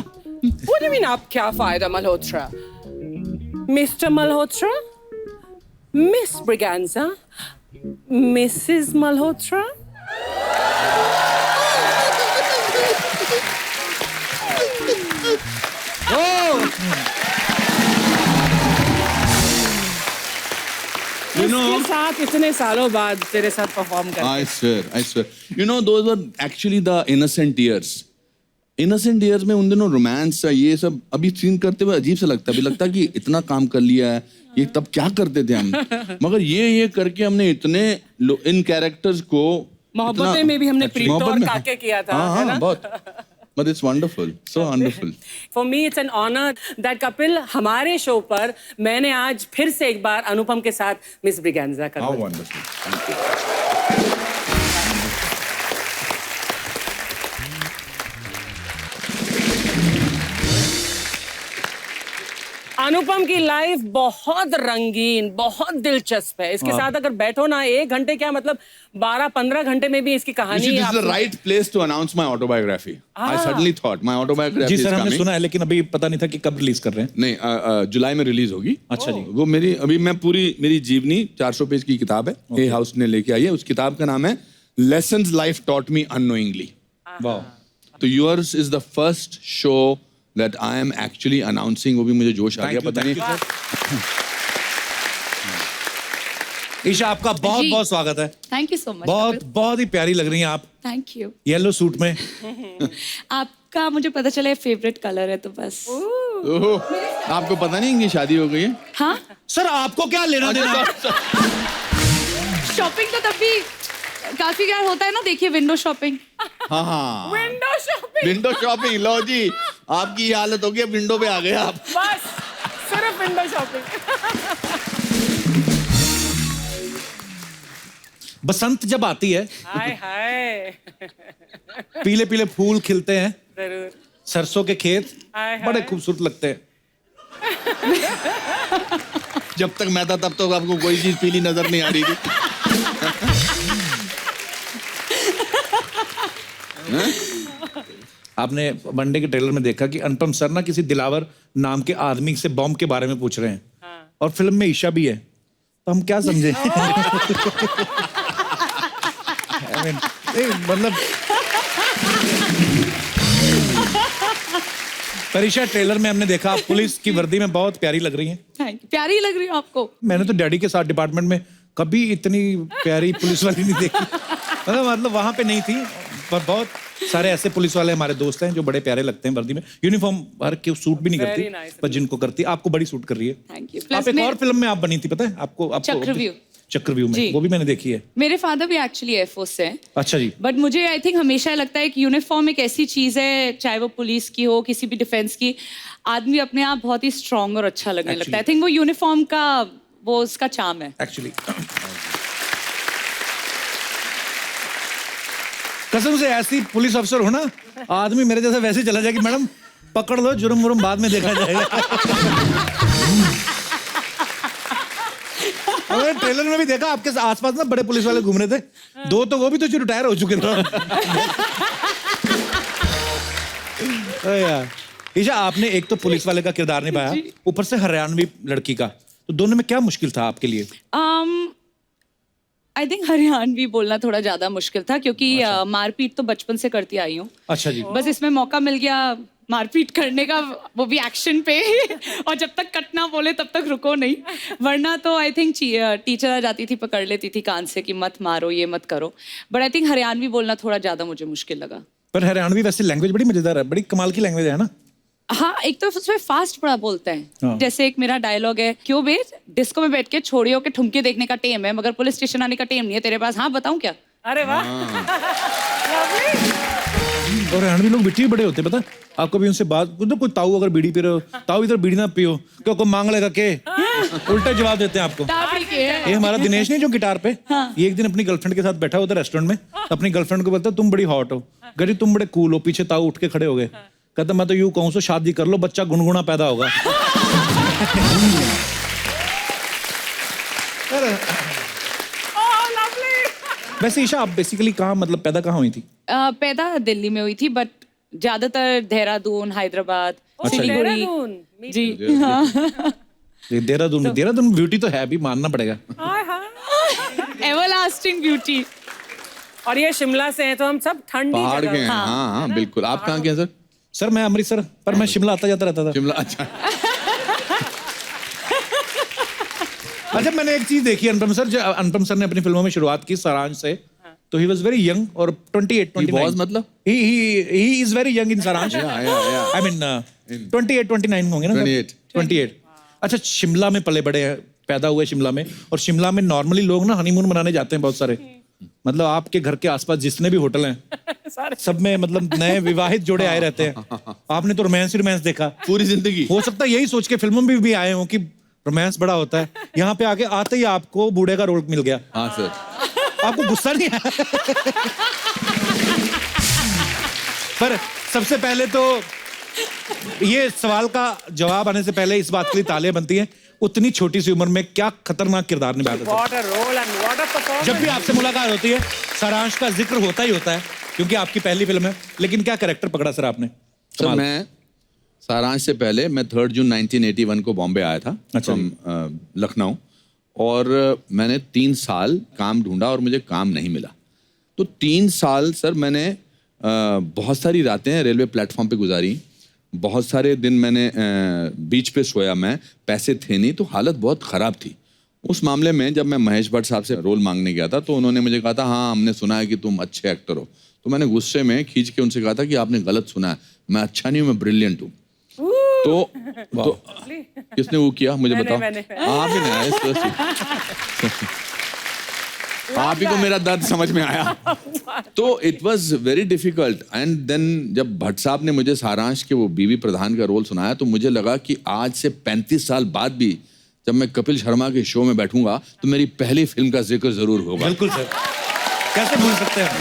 Speaker 1: What do you mean आप क्या फायदा Malhotra? Mr. Malhotra? Miss Braganza? Mrs. Malhotra? इसके साथ इतने सालों बाद तेरे साथ परफॉर्म कर
Speaker 2: I swear. You know, those were actually the innocent years. Innocent years में उन दिनों रोमांस ये सब अभी सीन करते हुए अजीब सा लगता है। अभी लगता है कि इतना काम कर लिया है, ये तब क्या करते थे हम। मगर ये करके हमने इतने इन कैरेक्टर्स को
Speaker 1: मोहब्बतें में भी हमने प्रीत और काके किया था, है ना?
Speaker 2: बहुत। But it's wonderful, so wonderful.
Speaker 1: For me it's an honor that Kapil हमारे शो पर मैंने आज फिर से एक बार अनुपम के साथ मिस ब्रिगेंजा कर।
Speaker 2: How wonderful. Thank you.
Speaker 1: अनुपम की लाइफ बहुत रंगीन, बहुत दिलचस्प है। इसके साथ अगर बैठो ना 1 घंटे क्या मतलब 12-15 घंटे में भी इसकी कहानी।
Speaker 2: This is the right place to announce my autobiography. I suddenly thought my autobiography
Speaker 4: ji
Speaker 2: is
Speaker 4: sir, हमने
Speaker 2: coming.
Speaker 4: सुना है लेकिन अभी पता नहीं था कि कब रिलीज कर रहे हैं।
Speaker 2: नहीं, जुलाई में रिलीज होगी।
Speaker 4: अच्छा जी।
Speaker 2: वो मेरी जीवनी 400 पेज की किताब है, ए हाउस ने लेके आई है। उस किताब का नाम है lessons life taught me unknowingly.
Speaker 4: वाह।
Speaker 2: तो yours is the first show that I am actually announcing। वो भी मुझे जोश आ गया, पता नहीं।
Speaker 4: ईशा, आपका बहुत बहुत स्वागत है।
Speaker 6: Thank you so much.
Speaker 4: बहुत ही प्यारी लग रही हैं आप
Speaker 6: थैंक यू।
Speaker 4: येलो सूट में।
Speaker 6: आपका मुझे पता चला फेवरेट कलर है तो बस।
Speaker 2: ओहो, आपको पता नहीं इनकी शादी हो गई है?
Speaker 6: हाँ,
Speaker 4: सर आपको क्या लेना देना?
Speaker 6: शॉपिंग तो तब भी काफी क्या होता है ना, देखिए विंडो शॉपिंग।
Speaker 2: हाँ,
Speaker 1: विंडो शॉपिंग।
Speaker 2: Window shopping. लो जी, आपकी ये हालत हो गई, विंडो पे आ गए आप।
Speaker 1: बस सिर्फ विंडो शॉपिंग।
Speaker 4: बसंत जब आती है,
Speaker 1: हाय हाय,
Speaker 4: पीले पीले फूल खिलते हैं,
Speaker 1: जरूर।
Speaker 4: सरसों के खेत
Speaker 1: हाय हाय।
Speaker 4: बड़े खूबसूरत लगते हैं।
Speaker 2: जब तक मैं था तब तक आपको कोई चीज पीली नजर नहीं आ रही थी।
Speaker 4: आपने वनडे के ट्रेलर में देखा कि अनुपम सर ना किसी दिलावर नाम के आदमी से बॉम्ब के बारे में पूछ रहे हैं। और फिल्म में ईशा भी है, तो हम क्या समझे? मतलब परीक्षा ट्रेलर में हमने देखा आप पुलिस की वर्दी में बहुत प्यारी लग रही हैं।
Speaker 6: Thank you. प्यारी लग रही है आपको?
Speaker 4: मैंने तो डैडी के साथ डिपार्टमेंट में कभी इतनी प्यारी पुलिस वाली नहीं देखी। मतलब वहां पे नहीं थी, पर बहुत सारे ऐसे पुलिस वाले हमारे दोस्त हैं जो बड़े प्यारे लगते हैं वर्दी में। यूनिफॉर्म हर के सूट भी नहीं करती,
Speaker 1: nice.
Speaker 4: पर जिनको करती आपको बड़ी सूट कर रही है।
Speaker 6: Thank you.
Speaker 4: आप एक और फिल्म में आप बनी थी, पता है आपको? चक्रव्यूह में, वो भी मैंने देखी है।
Speaker 6: मेरे फादर भी एक्चुअली एयरफोर्स से हैं।
Speaker 4: अच्छा जी।
Speaker 6: बट मुझे आई थिंक हमेशा लगता है कि यूनिफॉर्म एक ऐसी चीज है, चाहे वो पुलिस की हो, किसी भी डिफेंस की, आदमी अपने आप बहुत ही स्ट्रांग और अच्छा लगने लगता है। आई थिंक वो यूनिफॉर्म का वो उसका चार्म है
Speaker 4: एक्चुअली। कसम से ऐसी पुलिस अफसर हो ना, आदमी मेरे जैसा वैसे चला जाए कि मैडम पकड़ लो, जुर्म मुर्म बाद में देखा जाएगा। मैंने ट्रेलर में भी देखा आपके आसपास ना बड़े पुलिस वाले घूम रहे थे, 2 तो वो भी तो जो रिटायर हो चुके थे। अरे यार ईशा, आपने एक तो पुलिस वाले का किरदार निभाया, ऊपर से हरियाणवी लड़की का, तो दोनों में क्या मुश्किल था आपके लिए?
Speaker 6: आई थिंक हरियाणवी बोलना थोड़ा ज्यादा मुश्किल था, क्योंकि मारपीट तो बचपन से करती आई हूँ।
Speaker 4: अच्छा जी।
Speaker 6: बस इसमें मौका मिल गया मारपीट करने का, वो भी एक्शन पे और जब तक कट ना बोले तब तक रुको नहीं, वरना तो आई थिंक टीचर आ जाती थी, पकड़ लेती थी कान से कि मत मारो, ये मत करो। बट आई थिंक हरियाणवी बोलना थोड़ा ज्यादा मुझे मुश्किल लगा।
Speaker 4: पर हरियाणवी वैसे लैंग्वेज बड़ी मजेदार है, बड़ी कमाल की लैंग्वेज है ना?
Speaker 6: हाँ, एक तो उसमें फास्ट बड़ा बोलते हैं।
Speaker 4: हाँ।
Speaker 6: जैसे एक मेरा डायलॉग है, क्यों बे डिस्को में बैठ के छोड़ियों के ठुमके देखने का टेम है, मगर पुलिस स्टेशन आने का टेम नहीं है तेरे पास। हाँ बताऊं क्या?
Speaker 1: अरे वाह।
Speaker 4: और हरियाणवी लोग बिट्टी बड़े होते हैं, पता? आपको भी उनसे बात, कोई ताऊ अगर बीड़ी पी रहे हो, ताऊ इधर बीड़ी ना पियो, क्यों को मांग लेगा के, उल्टा जवाब देते हैं आपको। ये हमारा दिनेश नहीं जो गिटार पे, ये एक दिन अपनी गर्लफ्रेंड के साथ बैठा होता रेस्टोरेंट में, अपनी गर्लफ्रेंड को बोलता तुम बड़ी हॉट हो, गरी तुम बड़े कूल हो, पीछे ताऊ उठ के खड़े हो गए, कहता मैं तो यूं कहूँ सो शादी कर लो, बच्चा गुनगुना पैदा होगा। वैसे ईशा, आप बेसिकली कहाँ, मतलब पैदा कहाँ हुई थी?
Speaker 6: पैदा दिल्ली में हुई थी, बट ज्यादातर देहरादून, हैदराबाद, सिलीगुड़ी। जी हाँ।
Speaker 4: देहरादून ब्यूटी तो है भी, मानना पड़ेगा।
Speaker 6: Everlasting beauty.
Speaker 1: और ये शिमला से हैं, तो हम सब ठंडी
Speaker 2: पहाड़ के
Speaker 1: जगह।
Speaker 2: हैं। हाँ, बिल्कुल। आप कहाँ के हैं सर?
Speaker 4: सर मैं अमृतसर, पर मैं शिमला आता जाता रहता था।
Speaker 2: शिमला, अच्छा।
Speaker 4: अच्छा, मैंने एक चीज देखी अनुपम सर, अनुपम सर ने अपनी फिल्मों में शुरुआत की सारांश से, तो ही वाज वेरी यंग, और 28-29
Speaker 2: मतलब
Speaker 4: he is very young in Saaransh. I mean 28-29 होंगे ना? 28। अच्छा, शिमला में पले बड़े हैं, पैदा हुए शिमला में, और शिमला में नॉर्मली लोग ना हनीमून मनाने जाते हैं बहुत सारे, मतलब आपके घर के आसपास जितने भी होटल हैं सब में मतलब नए विवाहित जोड़े आए रहते हैं। आपने तो रोमांस देखा
Speaker 2: पूरी जिंदगी।
Speaker 4: हो सकता है यही सोच के फिल्मों में भी आए हो कि रोमांस बड़ा होता है, यहाँ पे आके आते ही आपको बूढ़े का रोल मिल गया।
Speaker 2: हाँ सर।
Speaker 4: आपको गुस्सा नहीं आया? पर सबसे पहले तो ये सवाल का जवाब आने से पहले इस बात के लिए तालियां बनती हैं, उतनी छोटी सी उम्र में क्या खतरनाक किरदार निभाते थे।
Speaker 1: What a role and what a performance.
Speaker 4: जब भी आपसे मुलाकात होती है सारांश का जिक्र होता ही होता है, क्योंकि आपकी पहली फिल्म है, लेकिन क्या कैरेक्टर पकड़ा सर आपने?
Speaker 2: सर मैं सारांश से पहले मैं 3 जून 1981 को बॉम्बे आया था,
Speaker 4: अच्छा।
Speaker 2: लखनऊ, और मैंने 3 साल काम ढूंढा और मुझे काम नहीं मिला। तो 3 साल सर मैंने बहुत सारी रातें रेलवे प्लेटफॉर्म पे गुजारी, बहुत सारे दिन मैंने बीच पे सोया, मैं पैसे थे नहीं, तो हालत बहुत ख़राब थी। उस मामले में जब मैं महेश भट्ट साहब से रोल मांगने गया था, तो उन्होंने मुझे कहा था हाँ हमने सुना है कि तुम अच्छे एक्टर हो। तो मैंने गुस्से में खींच के उनसे कहा था कि आपने गलत सुना है, मैं अच्छा नहीं हूँ, मैं ब्रिलियंट हूँ। तो किसने वो किया मुझे बताओ? आप ही नहीं, आप ही को मेरा दर्द समझ में आया। तो it was very difficult, and then जब भट्ट साहब ने मुझे सारांश के वो बीवी प्रधान का रोल सुनाया, तो मुझे लगा कि आज से 35 साल बाद भी जब मैं कपिल शर्मा के शो में बैठूंगा तो मेरी पहली फिल्म का जिक्र जरूर होगा।
Speaker 4: बिल्कुल सर, कैसे भूल सकते हैं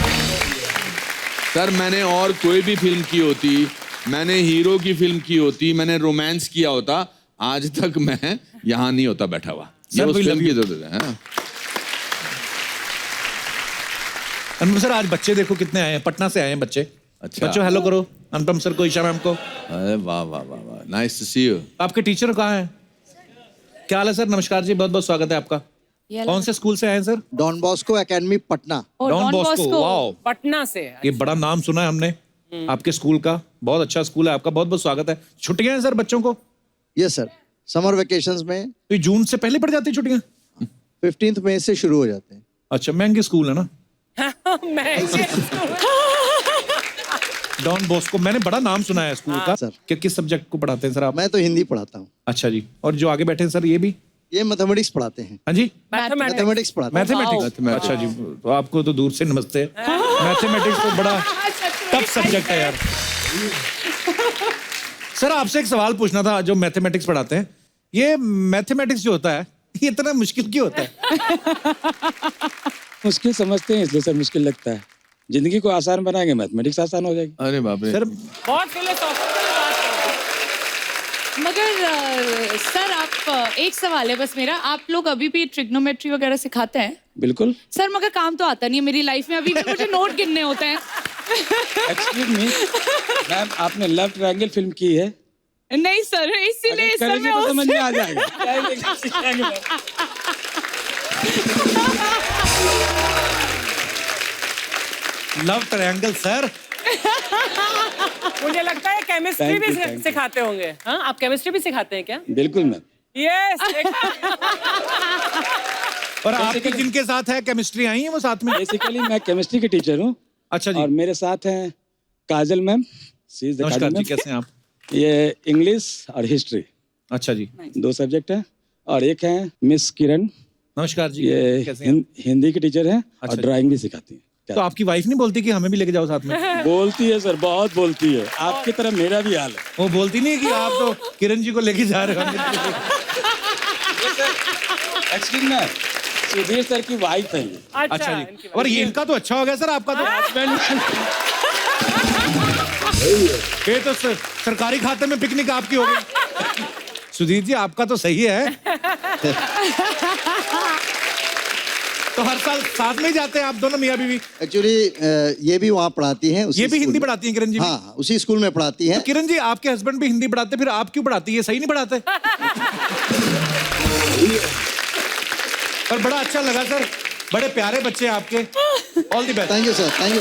Speaker 2: सर। मैंने और कोई भी फिल्म की होती, मैंने हीरो की फिल्म की होती, मैंने रोमांस किया होता, आज तक मैं यहाँ नहीं होता बैठा हुआ। ये उस फिल्म की जरूरत है।
Speaker 4: अनुपम सर आज बच्चे देखो कितने आए हैं, पटना से आए हैं बच्चे।
Speaker 2: अच्छा।
Speaker 4: बच्चों हेलो करो अनुपम सर को, ईशा मैम को।
Speaker 2: अरे वाह वाह वाह वाह, नाइस टू सी यू।
Speaker 4: आपके टीचर कहाँ हैं? क्या हाल है सर? नमस्कार जी, बहुत बहुत स्वागत है आपका। कौन से स्कूल से आए हैं sir?
Speaker 10: Don Bosco Academy Patna.
Speaker 4: Don Bosco, wow,
Speaker 1: Patna से।
Speaker 4: ये बड़ा नाम सुना है हमने आपके स्कूल का, बहुत अच्छा स्कूल है आपका, बहुत बहुत स्वागत है। छुट्टियां हैं सर बच्चों को?
Speaker 10: यस सर, समर वेकेशंस में।
Speaker 4: तो जून से पहले पड़ जाती है छुट्टियां?
Speaker 10: 15 मई से शुरू हो जाते हैं।
Speaker 4: अच्छा, महंगे स्कूल है ना डॉन बॉस्को, मैंने बड़ा नाम सुना है स्कूल का।
Speaker 10: सर
Speaker 4: किस सब्जेक्ट को पढ़ाते हैं सर आप?
Speaker 10: मैं तो हिंदी पढ़ाता हूँ।
Speaker 4: अच्छा जी, और जो आगे बैठे हैं सर ये भी?
Speaker 10: ये मैथमेटिक्स पढ़ाते हैं।
Speaker 4: हाँ जी,
Speaker 10: मैथमेटिक्स पढ़ाते हैं।
Speaker 4: मैथमेटिक्स। अच्छा जी, तो आपको तो दूर से नमस्ते। मैथमेटिक्स तो बड़ा टफ सब्जेक्ट है यार। सर आपसे एक सवाल पूछना था, जो मैथमेटिक्स पढ़ाते हैं, ये मैथमेटिक्स जो होता है ये इतना मुश्किल क्यों होता है?
Speaker 11: मुश्किल समझते हैं इसलिए सर मुश्किल लगता है। जिंदगी को आसान बनाएंगे मैथमेटिक्स आसान हो जाएगी।
Speaker 2: अरे बाप रे
Speaker 4: सर,
Speaker 1: बहुत फिलोसॉफिकल बात है।
Speaker 6: मगर सर आप, एक सवाल है बस मेरा, आप लोग अभी भी ट्रिग्नोमेट्री वगैरह सिखाते हैं?
Speaker 11: बिल्कुल
Speaker 6: सर, मगर काम तो आता नहीं है मेरी लाइफ में, अभी भी मुझे नोट गिनने होते हैं।
Speaker 11: एक्सक्यूज मी, मैम आपने लव ट्रायंगल फिल्म की है?
Speaker 6: नहीं सर, इसीलिए सर
Speaker 11: करेंगे
Speaker 6: मैं
Speaker 11: तो समझ
Speaker 6: उस-
Speaker 11: में आ जाएगा। सीखेंगे मैम।
Speaker 4: Love triangle sir.
Speaker 1: मुझे लगता है केमिस्ट्री
Speaker 11: Thank
Speaker 1: भी
Speaker 11: you, thank you.
Speaker 1: सिखाते होंगे। हाँ, आप केमिस्ट्री भी सिखाते हैं क्या?
Speaker 11: बिल्कुल मैम।
Speaker 1: यस।
Speaker 4: और आपकी जिनके साथ है केमिस्ट्री आई है वो साथ में?
Speaker 11: बेसिकली मैं केमिस्ट्री के टीचर हूँ।
Speaker 4: अच्छा जी।
Speaker 11: और मेरे साथ हैं काजल मैम।
Speaker 4: नमस्कार जी, कैसे हैं आप?
Speaker 11: ये इंग्लिश और हिस्ट्री
Speaker 4: अच्छा जी।
Speaker 11: 2 सब्जेक्ट है। और एक है मिस किरण,
Speaker 4: नमस्कार जी,
Speaker 11: ये
Speaker 4: कैसे हैं?
Speaker 11: हिंदी की टीचर है
Speaker 4: अच्छा
Speaker 11: और
Speaker 4: जी।
Speaker 11: ड्राइंग भी सिखाती है।
Speaker 4: तो आपकी वाइफ नहीं बोलती कि हमें भी लेके जाओ साथ में?
Speaker 11: बोलती है सर, बहुत बोलती है। आपकी तरह मेरा भी हाल है।
Speaker 4: वो बोलती नहीं है कि आप तो किरण जी को लेके जा रहे हो?
Speaker 11: एक्चुअली ना सुधीर सर की वाइफ है ये।
Speaker 4: अच्छा जी। और ये इनका तो अच्छा हो गया सर, आपका तो
Speaker 11: हस्बैंड।
Speaker 4: ये तो सरकारी खाते में पिकनिक आपकी हो गई। सुधीर जी आपका तो सही है। तो हर साल साथ में ही जाते हैं आप दोनों मियां बीवी?
Speaker 10: एक्चुअली ये भी वहाँ पढ़ाती हैं।
Speaker 4: ये भी हिंदी पढ़ाती हैं किरण जी?
Speaker 10: हाँ, उसी स्कूल में पढ़ाती हैं।
Speaker 4: तो किरण जी आपके हस्बैंड भी हिंदी पढ़ाते, फिर आप क्यों पढ़ाती है? सही नहीं पढ़ाते? पर बड़ा अच्छा लगा सर, बड़े प्यारे बच्चे हैं आपके। All the best.
Speaker 10: Thank you sir, thank you.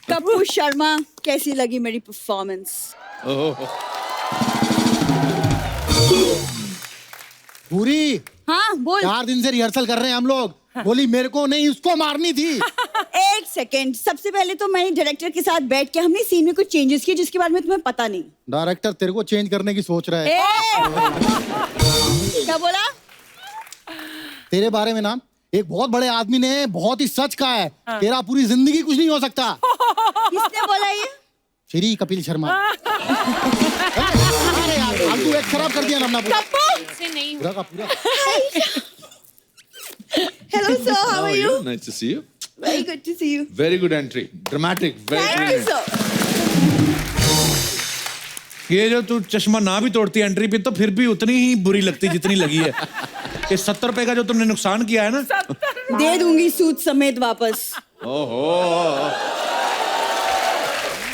Speaker 3: Kapoor Sharma, कैसी लगी मेरी परफॉर्मेंस?
Speaker 12: पूरी
Speaker 3: हाँ बोल।
Speaker 12: 4 दिन से रिहर्सल कर रहे हैं हम लोग। बोली मेरे को नहीं, उसको मारनी थी।
Speaker 3: एक सेकेंड, सबसे पहले तो मैं डायरेक्टर के साथ बैठ के हमने सीन में कुछ चेंजेस किए जिसके बारे में तुम्हें पता नहीं।
Speaker 12: डायरेक्टर तेरे को चेंज करने की सोच रहा है।
Speaker 3: क्या बोला?
Speaker 12: तेरे बारे में ना एक बहुत बड़े आदमी ने बहुत ही सच कहा है। तेरा पूरी जिंदगी कुछ नहीं हो सकता।
Speaker 3: किसने बोला ये?
Speaker 12: श्री कपिल शर्मा। अरे यार फालतू एक खराब कर दिया ना अपना पूरा का पूरा।
Speaker 3: Hello sir, how are you?
Speaker 2: Nice to see you.
Speaker 3: Very good to see you.
Speaker 2: Very good entry. Dramatic.
Speaker 3: Thank you sir.
Speaker 4: ये जो तू चश्मा ना भी तोड़ती है एंट्री पे तो फिर भी उतनी ही बुरी लगती जितनी लगी है। ये 70 रुपए का जो तुमने नुकसान किया है ना,
Speaker 3: दे दूंगी सूद समेत वापस।
Speaker 2: ओहो।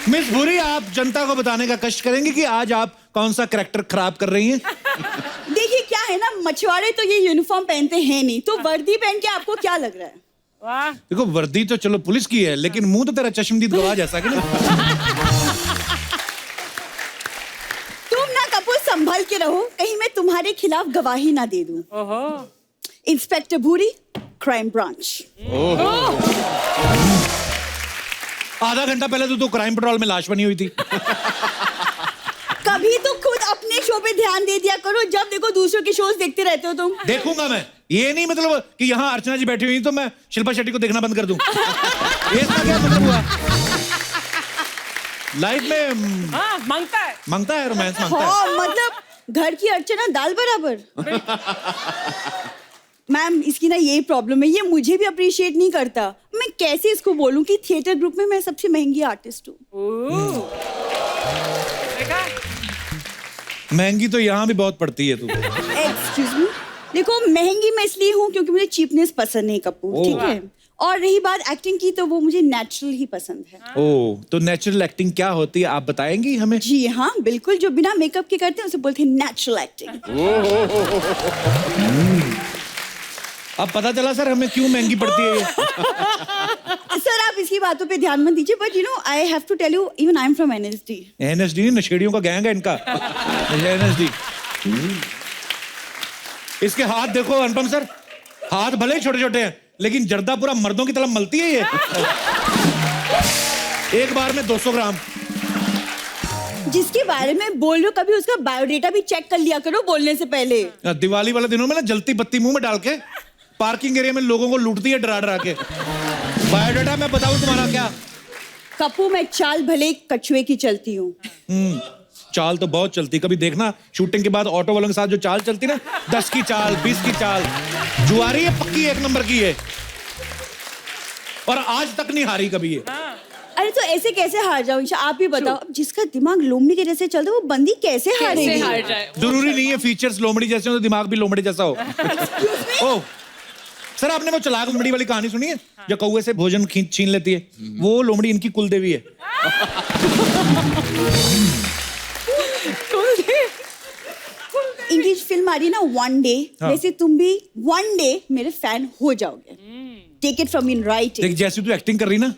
Speaker 4: मिस भूरी, आप जनता को बताने का कष्ट करेंगे कि आज आप कौन सा कैरेक्टर खराब कर रही हैं?
Speaker 3: देखिए क्या है ना, मछुआरे तो ये यूनिफॉर्म पहनते हैं नहीं, तो वर्दी पहन के आपको क्या लग रहा है?
Speaker 1: वाह।
Speaker 4: देखो वर्दी तो चलो पुलिस की है, लेकिन मुंह तो तेरा चश्मदीद गवाह जैसा कि नहीं।
Speaker 3: तुम ना कपूर संभल के रहो, कहीं मैं तुम्हारे खिलाफ गवाही ना दे दूं।
Speaker 1: ओहो।
Speaker 3: इंस्पेक्टर भूरी, क्राइम ब्रांच।
Speaker 4: आधा घंटा पहले तो क्राइम पेट्रोल में लाश बनी हुई थी।
Speaker 3: कभी तो खुद अपने शो पे ध्यान दे दिया करो, जब देखो दूसरों के शोज देखते रहते हो तुम।
Speaker 4: देखूंगा मैं, ये नहीं मतलब कि यहाँ अर्चना जी बैठी हुई तो मैं शिल्पा शेट्टी को देखना बंद कर दूं। ये इसका क्या मतलब हुआ? लाइफ में
Speaker 1: हाँ,
Speaker 4: मांगता है रोमांस मांगता है।
Speaker 3: हाँ, मतलब घर की अर्चना दाल बराबर। मैम इसकी ना यही प्रॉब्लम है, ये मुझे भी अप्रिशिएट नहीं करता। मैं कैसे इसको बोलूं कि थिएटर ग्रुप में मैं सबसे महंगी आर्टिस्ट हूँ।
Speaker 4: महंगी तो यहाँ भी बहुत पड़ती है तू।
Speaker 3: एक्सक्यूज मी, देखो महंगी मैं इसलिए हूँ क्योंकि मुझे चीपनेस पसंद नहीं कपूर, ठीक है? और रही बात एक्टिंग की, तो वो मुझे नेचुरल ही पसंद है।
Speaker 4: ओह, तो नेचुरल एक्टिंग क्या होती है आप बताएंगी हमें?
Speaker 3: जी हाँ बिल्कुल, जो बिना मेकअप के करते हैं उसे बोलते हैं नेचुरल एक्टिंग।
Speaker 4: अब पता चला सर हमें क्यों महंगी पड़ती है ये।
Speaker 3: सर आप इसकी बातों पे ध्यान मत दीजिए, but you know I have to tell you, even I am from NSD।
Speaker 4: NSD नशेड़ियों का गैंग है इनका। NSD। इसके हाथ देखो अनुपम सर, हाथ भले ही छोटे छोटे हैं लेकिन जर्दा पूरा मर्दों की तरह मलती है ये। एक बार में 200 ग्राम।
Speaker 3: जिसके बारे में बोल रहे हो कभी उसका बायोडेटा भी चेक कर लिया करो बोलने से पहले।
Speaker 4: दिवाली वाले दिनों में ना जलती बत्ती मुंह में डाल के पार्किंग एरिया में लोगों को लूटती है डरा डरा के। बायोडाटा मैं बताऊं तुम्हारा क्या?
Speaker 3: कप्पू मैं चाल भले कछुए की चलती हूँ।
Speaker 4: चाल तो बहुत चलती, कभी देखना शूटिंग के बाद ऑटो वालों के साथ जो चाल चलती ना, 10 की चाल, 20 की चाल, जुआरी है पक्की, 1 नंबर की है, और आज तक नहीं हारी कभी ये।
Speaker 3: अरे तो ऐसे कैसे हार जाऊं ईशा, आप ही बताओ। अब जिसका दिमाग लोमड़ी के जैसे चलता है वो बंदी कैसे हारेगी?
Speaker 6: हार जाए?
Speaker 4: जरूरी नहीं है फीचर्स लोमड़ी जैसे हो तो दिमाग भी लोमड़ी जैसा हो। ओह सर, आपने वो चलाक लोमड़ी वाली कहानी सुनी है जो कौवे से भोजन छीन लेती है? वो लोमड़ी इनकी कुलदेवी है।
Speaker 3: इनकी फिल्म आ रही है ना वन डे, वैसे तुम भी वन डे मेरे फैन हो जाओगे। Take it from me in writing.
Speaker 4: देख जैसी तू एक्टिंग कर रही ना,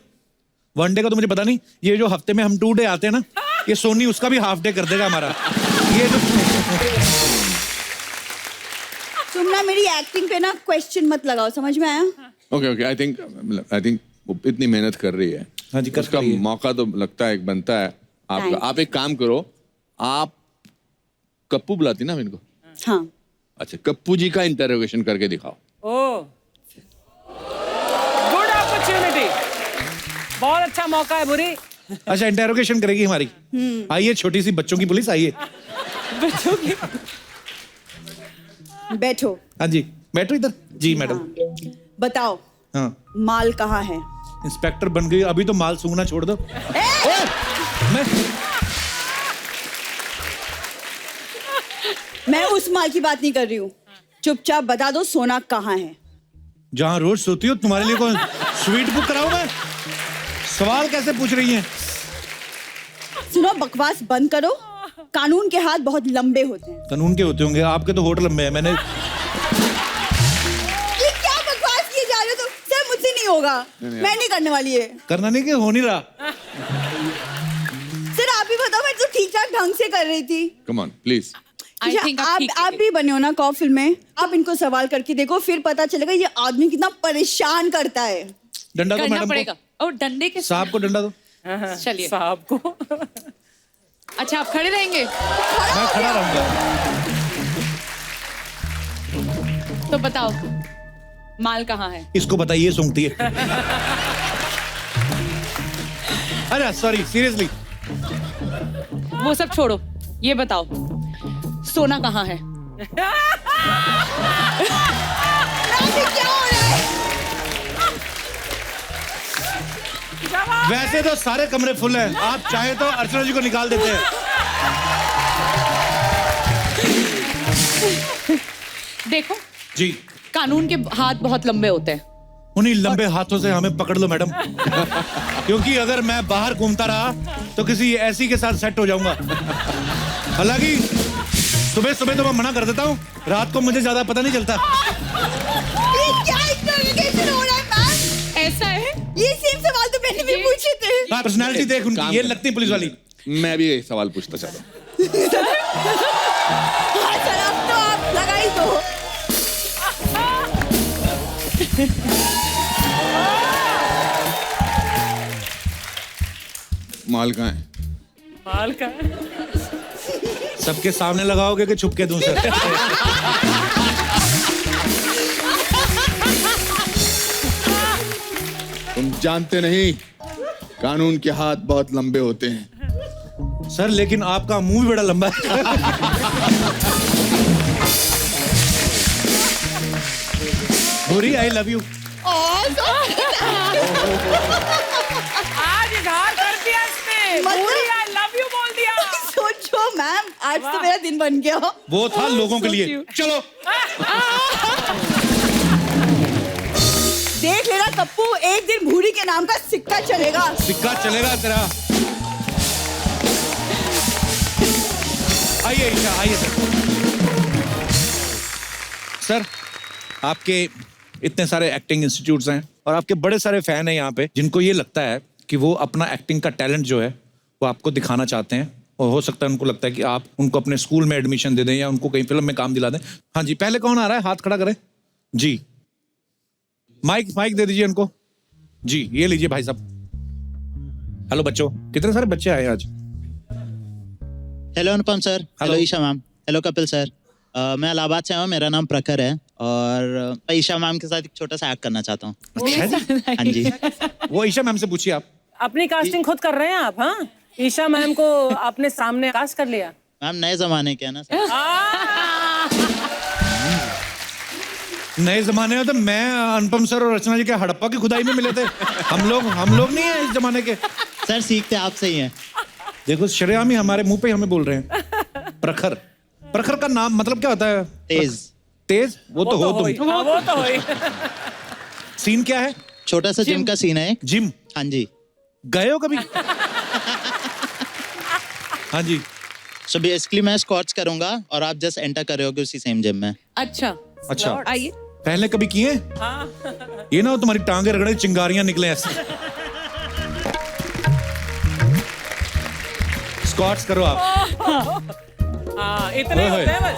Speaker 4: वन डे का तो मुझे पता नहीं, ये जो हफ्ते में हम 2 डे आते हैं ना, ये सोनी उसका भी हाफ डे कर देगा हमारा। ये जो
Speaker 3: तुम ना मेरी एक्टिंग पे ना क्वेश्चन मत लगाओ, समझ में आया?
Speaker 2: ओके आई थिंक वो इतनी मेहनत कर रही है,
Speaker 4: हाँ जी,
Speaker 2: उसका मौका तो लगता है बनता है आपका। आप एक काम करो, आप कप्पू बुलाती ना इनको?
Speaker 3: हाँ।
Speaker 2: अच्छा, कप्पू जी का इंटरोगेशन करके दिखाओ।
Speaker 1: ओह, गुड अपॉर्चुनिटी, बहुत अच्छा मौका है बुरी।
Speaker 4: अच्छा, इंटरोगेशन करेगी हमारी। आइए छोटी सी बच्चों की पुलिस, आइए।
Speaker 1: बच्चों की
Speaker 3: बैठो।
Speaker 4: हाँ जी, बैठो इधर जी मैडम।
Speaker 3: बताओ,
Speaker 4: हाँ,
Speaker 3: माल कहाँ है?
Speaker 4: इंस्पेक्टर बन गई, अभी तो माल सूंघना छोड़ दो।
Speaker 3: मैं उस माल की बात नहीं कर रही हूँ, चुपचाप बता दो सोना कहाँ है?
Speaker 4: जहाँ रोज सोती हो, तुम्हारे लिए कौन स्वीट बुक कराऊं मैं? सवाल कैसे पूछ रही हैं?
Speaker 3: सुनो, बकवास बंद करो, कानून के हाथ बहुत लंबे होते हैं।
Speaker 4: कानून के होते होंगे, आपके तो होठ लंबे हैं। मैंने
Speaker 3: ये क्या बकवास किए जा रहे हो तुम? सर मुझसे नहीं होगा, मैं नहीं करने वाली है।
Speaker 4: करना नहीं कि हो नहीं रहा।
Speaker 3: सर आप ही बताओ, मैं तो ठीक ठाक ढंग से कर रही थी।
Speaker 2: Come on please.
Speaker 3: आप भी बने हो ना कॉ फिल्म में, आप इनको सवाल करके देखो, फिर पता चलेगा ये आदमी कितना परेशान करता है।
Speaker 4: डंडा दो मैडम
Speaker 6: पड़ेगा। और डंडे के
Speaker 4: साहब को डंडा दो।
Speaker 6: चलिए
Speaker 1: साहब को।
Speaker 6: अच्छा, आप खड़े रहेंगे?
Speaker 4: मैं खड़ा रहूंगा।
Speaker 6: तो बताओ माल कहाँ है?
Speaker 4: इसको बताइए, सूंघती है। अरे सॉरी, सीरियसली।
Speaker 6: वो सब छोड़ो, ये बताओ सोना कहाँ है?
Speaker 3: क्या हो रहा है?
Speaker 4: वैसे तो सारे कमरे फुल हैं, आप चाहे तो अर्चना जी को निकाल देते हैं।
Speaker 6: देखो
Speaker 4: जी,
Speaker 6: कानून के हाथ बहुत लंबे होते हैं।
Speaker 4: उन्हीं लंबे हाथों से हमें पकड़ लो मैडम, क्योंकि अगर मैं बाहर घूमता रहा तो किसी ऐसी के साथ सेट हो जाऊंगा। हालांकि सुबह सुबह तो मैं मना कर देता हूँ, रात को मुझे ज्यादा पता नहीं चलता।
Speaker 3: क्या इंटरोगेशन हो रहा है मैम?
Speaker 6: ऐसा है?
Speaker 3: ये सेम सवाल तो मैंने भी पूछे थे।
Speaker 4: पर्सनालिटी देख उनकी, ये लगती पुलिस वाली।
Speaker 2: मैं भी यही सवाल पूछता चाहता हूँ।
Speaker 3: हाँ सर, अब तो आप लगा ही दो।
Speaker 2: माल कहाँ है?
Speaker 1: माल का
Speaker 4: सबके सामने लगाओगे कि छुप के दूं सर?
Speaker 2: तुम जानते नहीं, कानून के हाथ बहुत लंबे होते हैं।
Speaker 4: सर लेकिन आपका मुंह भी बड़ा लंबा है। भूरी, आई लव यू।
Speaker 1: आज इजहार कर दिया इसने। पूरी आई लव यू बोल दिया।
Speaker 3: सोचो मैम, आज तो मेरा दिन बन गया।
Speaker 4: वो था लोगों के लिए। चलो
Speaker 3: देख लेना कप्पू, एक दिन भूरी के नाम का सिक्का चलेगा।
Speaker 4: सिक्का चलेगा तेरा। आइए ईशा, आइए सर। आपके इतने सारे एक्टिंग इंस्टीट्यूट्स हैं और आपके बड़े सारे फैन हैं यहाँ पे, जिनको ये लगता है कि वो अपना एक्टिंग का टैलेंट जो है वो आपको दिखाना चाहते हैं, और हो सकता है उनको लगता है कि आप उनको अपने स्कूल में एडमिशन दे दें या उनको कहीं फिल्म में काम दिला दें। हाँ जी, पहले कौन आ रहा है? हाथ खड़ा करें जी। माइक दे दीजिए उनको जी। ये लीजिए भाई साहब। हेलो बच्चों, कितने सारे बच्चे आए आज?
Speaker 13: Hello Anupam sir, hello Isha ma'am, hello Kapil sir. मैं इलाहाबाद से हूँ, मेरा नाम प्रखर है और ईशा मैम के साथ एक छोटा सा एक्ट करना चाहता हूँ।
Speaker 4: अच्छा जी।
Speaker 13: हाँ जी।
Speaker 4: वो ईशा मैम से पूछिए आप।
Speaker 1: अपनी कास्टिंग खुद कर रहे हैं आप? हाँ, ईशा मैम को आपने सामने कास्ट कर लिया।
Speaker 13: मैम नए जमाने के है ना सर।
Speaker 4: नए जमाने में तो मैं अनुपम सर और रचना जी के हड़प्पा की खुदाई में मिले थे। हम लोग नहीं है इस जमाने के।
Speaker 13: सर सीखते आपसे ही हैं।
Speaker 4: देखो श्रेयाम ही हमारे मुंह पे हमें बोल रहे हैं। प्रखर, प्रखर का नाम मतलब क्या होता है?
Speaker 13: तेज।
Speaker 4: तेज? वो तो हो तुम।
Speaker 1: वो तो हो ही।
Speaker 4: सीन क्या है?
Speaker 13: छोटा सा जिम का सीन है।
Speaker 4: जिम?
Speaker 13: हाँ जी।
Speaker 4: गए हो कभी? हाँ जी।
Speaker 13: सो बेसिकली मैं स्क्वाट्स करूंगा और आप जस्ट एंटर कर रहे होगे उसी सेम जिम में।
Speaker 6: अच्छा
Speaker 4: अच्छा,
Speaker 6: आइए।
Speaker 4: पहले कभी किए? ये ना हो तुम्हारी टांगे रगड़े चिंगारियां निकले ऐसे। स्क्वाट्स करो आप।
Speaker 1: हाँ, इतने होते हैं बस।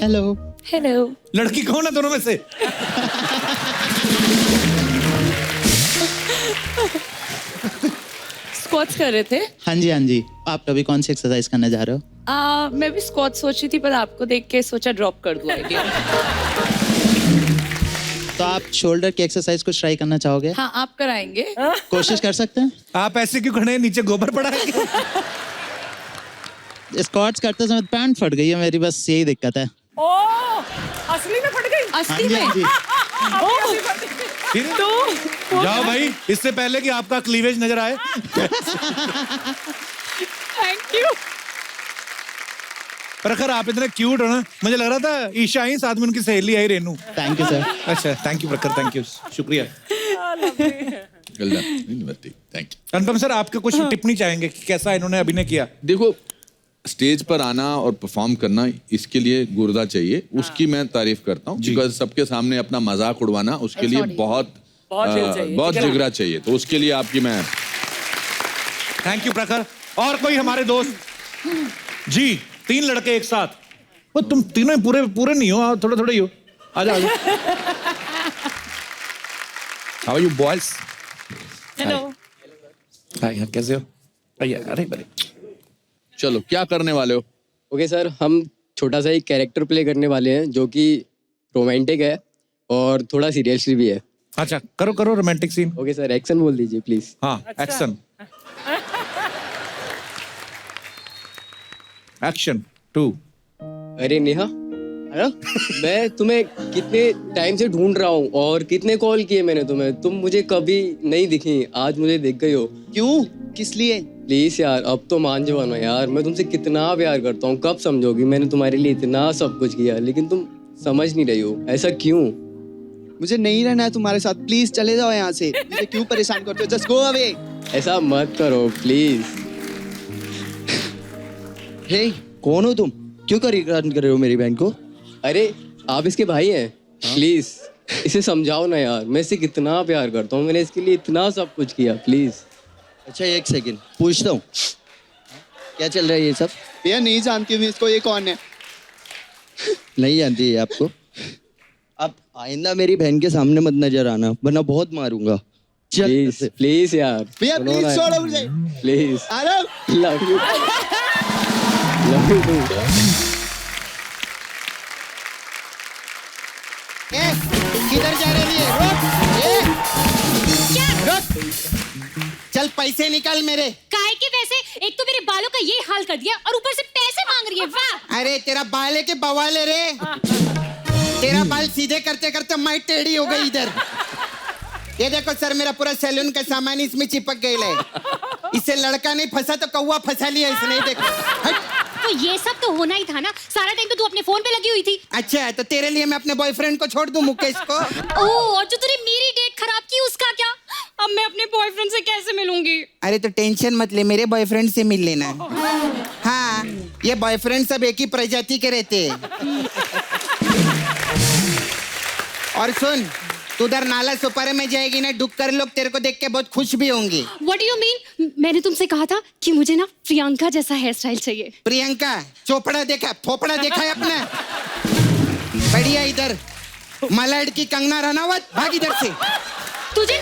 Speaker 13: हेलो।
Speaker 6: हेलो।
Speaker 4: लड़की कौन है दोनों में से?
Speaker 6: स्क्वाट्स कर रहे थे?
Speaker 13: हाँ जी हाँ जी। आप कभी कौन सी एक्सरसाइज करने जा रहे हो?
Speaker 6: मैं भी स्क्वाट सोची थी पर आपको देख के सोचा ड्रॉप कर दूं आइडिया।
Speaker 13: तो आप शोल्डर की एक्सरसाइज कुछ ट्राई करना चाहोगे?
Speaker 6: हाँ, आप कराएंगे?
Speaker 13: कोशिश कर सकते हैं।
Speaker 4: आप ऐसे क्यों खड़े हैं? नीचे गोबर पड़ा है क्या?
Speaker 13: स्क्वाट्स करते समय पैंट फट गई है मेरी, बस यही दिक्कत है।
Speaker 1: असली में फट गई?
Speaker 6: असली में?
Speaker 4: तो जाओ भाई, इससे पहले कि आपका क्लीवेज नजर आए।
Speaker 6: Thank you.
Speaker 4: प्रखर आप इतने क्यूट हो ना, मुझे लग रहा था ईशा आई, साथ में उनकी सहेली आई रेनू।
Speaker 13: Thank you sir.
Speaker 4: अच्छा, thank you Prakhar, thank you, शुक्रिया।
Speaker 2: Thank you.
Speaker 4: अनुपम सर, आपका कुछ टिप्पणी चाहेंगे कि कैसा इन्होंने अभिनय किया?
Speaker 2: देखो, स्टेज पर आना और परफॉर्म करना, इसके लिए गुर्दा चाहिए, उसकी मैं तारीफ करता हूँ। बिकॉज सबके सामने अपना मजाक उड़वाना, उसके लिए बहुत जिगरा चाहिए। तो उसके लिए आपकी मैं
Speaker 4: थैंक यू प्रखर। और कोई हमारे दोस्त जी? 3 लड़के एक साथ। वो तुम तीनों पूरे नहीं हो, थोड़े थोड़े ही हो। आजा आजा। How are you boys?
Speaker 6: Hello.
Speaker 4: Hi, कैसे हो? अरे बड़े।
Speaker 2: चलो, क्या करने वाले हो?
Speaker 14: ओके सर, हम छोटा सा एक कैरेक्टर प्ले करने वाले हैं जो कि रोमांटिक है और थोड़ा सीरियस भी है।
Speaker 4: अच्छा, करो romantic scene.
Speaker 14: Okay sir, action बोल दीजिए प्लीज।
Speaker 4: हाँ, एक्शन। एक्शन 2।
Speaker 14: अरे नेहा, मैं तुम्हें कितने टाइम से ढूंढ रहा हूँ और कितने कॉल किए मैंने तुम्हें, तुम मुझे कभी नहीं दिखी, आज मुझे दिख गई हो।
Speaker 10: क्यों? किस लिए?
Speaker 14: प्लीज यार, अब तो मान जाओ ना यार, मैं तुमसे कितना प्यार करता हूँ, कब समझोगी? मैंने तुम्हारे लिए इतना सब कुछ किया लेकिन तुम समझ नहीं रही हो, ऐसा क्यों?
Speaker 10: मुझे नहीं रहना है तुम्हारे साथ, प्लीज चले जाओ यहाँ से। मुझे क्यों परेशान करते हो? Just go away.
Speaker 14: ऐसा मत करो प्लीज।
Speaker 10: हे, कौन हो तुम? क्यों परेशान कर रहे हो मेरी बहन को?
Speaker 14: अरे आप इसके भाई हैं, प्लीज इसे समझाओ ना यार, मैं इसे कितना प्यार करता हूँ, मैंने इसके लिए इतना सब कुछ किया, प्लीज।
Speaker 10: अच्छा, एक सेकंड पूछता हूँ, क्या चल रहा है ये सब? भैया नहीं जानती हूँ मैं इसको, ये कौन है? नहीं जानती है आपको? आप आइंदा मेरी बहन के सामने मत नजर आना, वरना बहुत मारूंगा।
Speaker 14: प्लीज प्लीज यार
Speaker 10: भैया, प्लीज छोड़ो मुझे,
Speaker 14: प्लीज।
Speaker 10: अरे
Speaker 14: love you, love you too.
Speaker 15: किधर जा रही है? रुक, चल पैसे निकाल मेरे।
Speaker 16: काहे के वैसे? एक तो मेरे बालों का ये हाल कर दिया और ऊपर से पैसे मांग रही है। वाह!
Speaker 15: अरे तेरा बाल है के बवाल है रे? तेरा बाल सीधे करते करते मैं टेढ़ी हो गई इधर। ये देखो सर, मेरा पूरा सैलून का सामान इसमें चिपक गया है। इससे लड़का नहीं फंसा तो कौवा फंसा लिया इसने। देखो,
Speaker 16: तो ये सब तो होना ही था ना, सारा टाइम तो तू अपने फोन पे लगी हुई थी।
Speaker 15: अच्छा, तो तेरे लिए मैं अपने बॉयफ्रेंड को छोड़ दूं, मुकेश को?
Speaker 16: ओह, और जो तूने मेरी डेट खराब की उसका क्या? अब मैं अपने बॉयफ्रेंड से कैसे मिलूंगी?
Speaker 15: अरे तो टेंशन मत ले, मेरे बॉयफ्रेंड से मिल लेना। हाँ, ये बॉयफ्रेंड सब एक ही प्रजाति के रहते हैं। और सुन, तू उधर नाला सुपारे में जाएगी ना, डुक्कर लोग तेरे को देख के बहुत खुश भी होंगे।
Speaker 16: What do you mean? मैंने तुमसे कहा था कि मुझे ना प्रियंका जैसा हेयर स्टाइल चाहिए।
Speaker 15: प्रियंका चोपड़ा देखा, फोपड़ा देखा है अपना? बढ़िया, इधर मलाड की कंगना रनावत, भाग इधर से।
Speaker 16: तुझे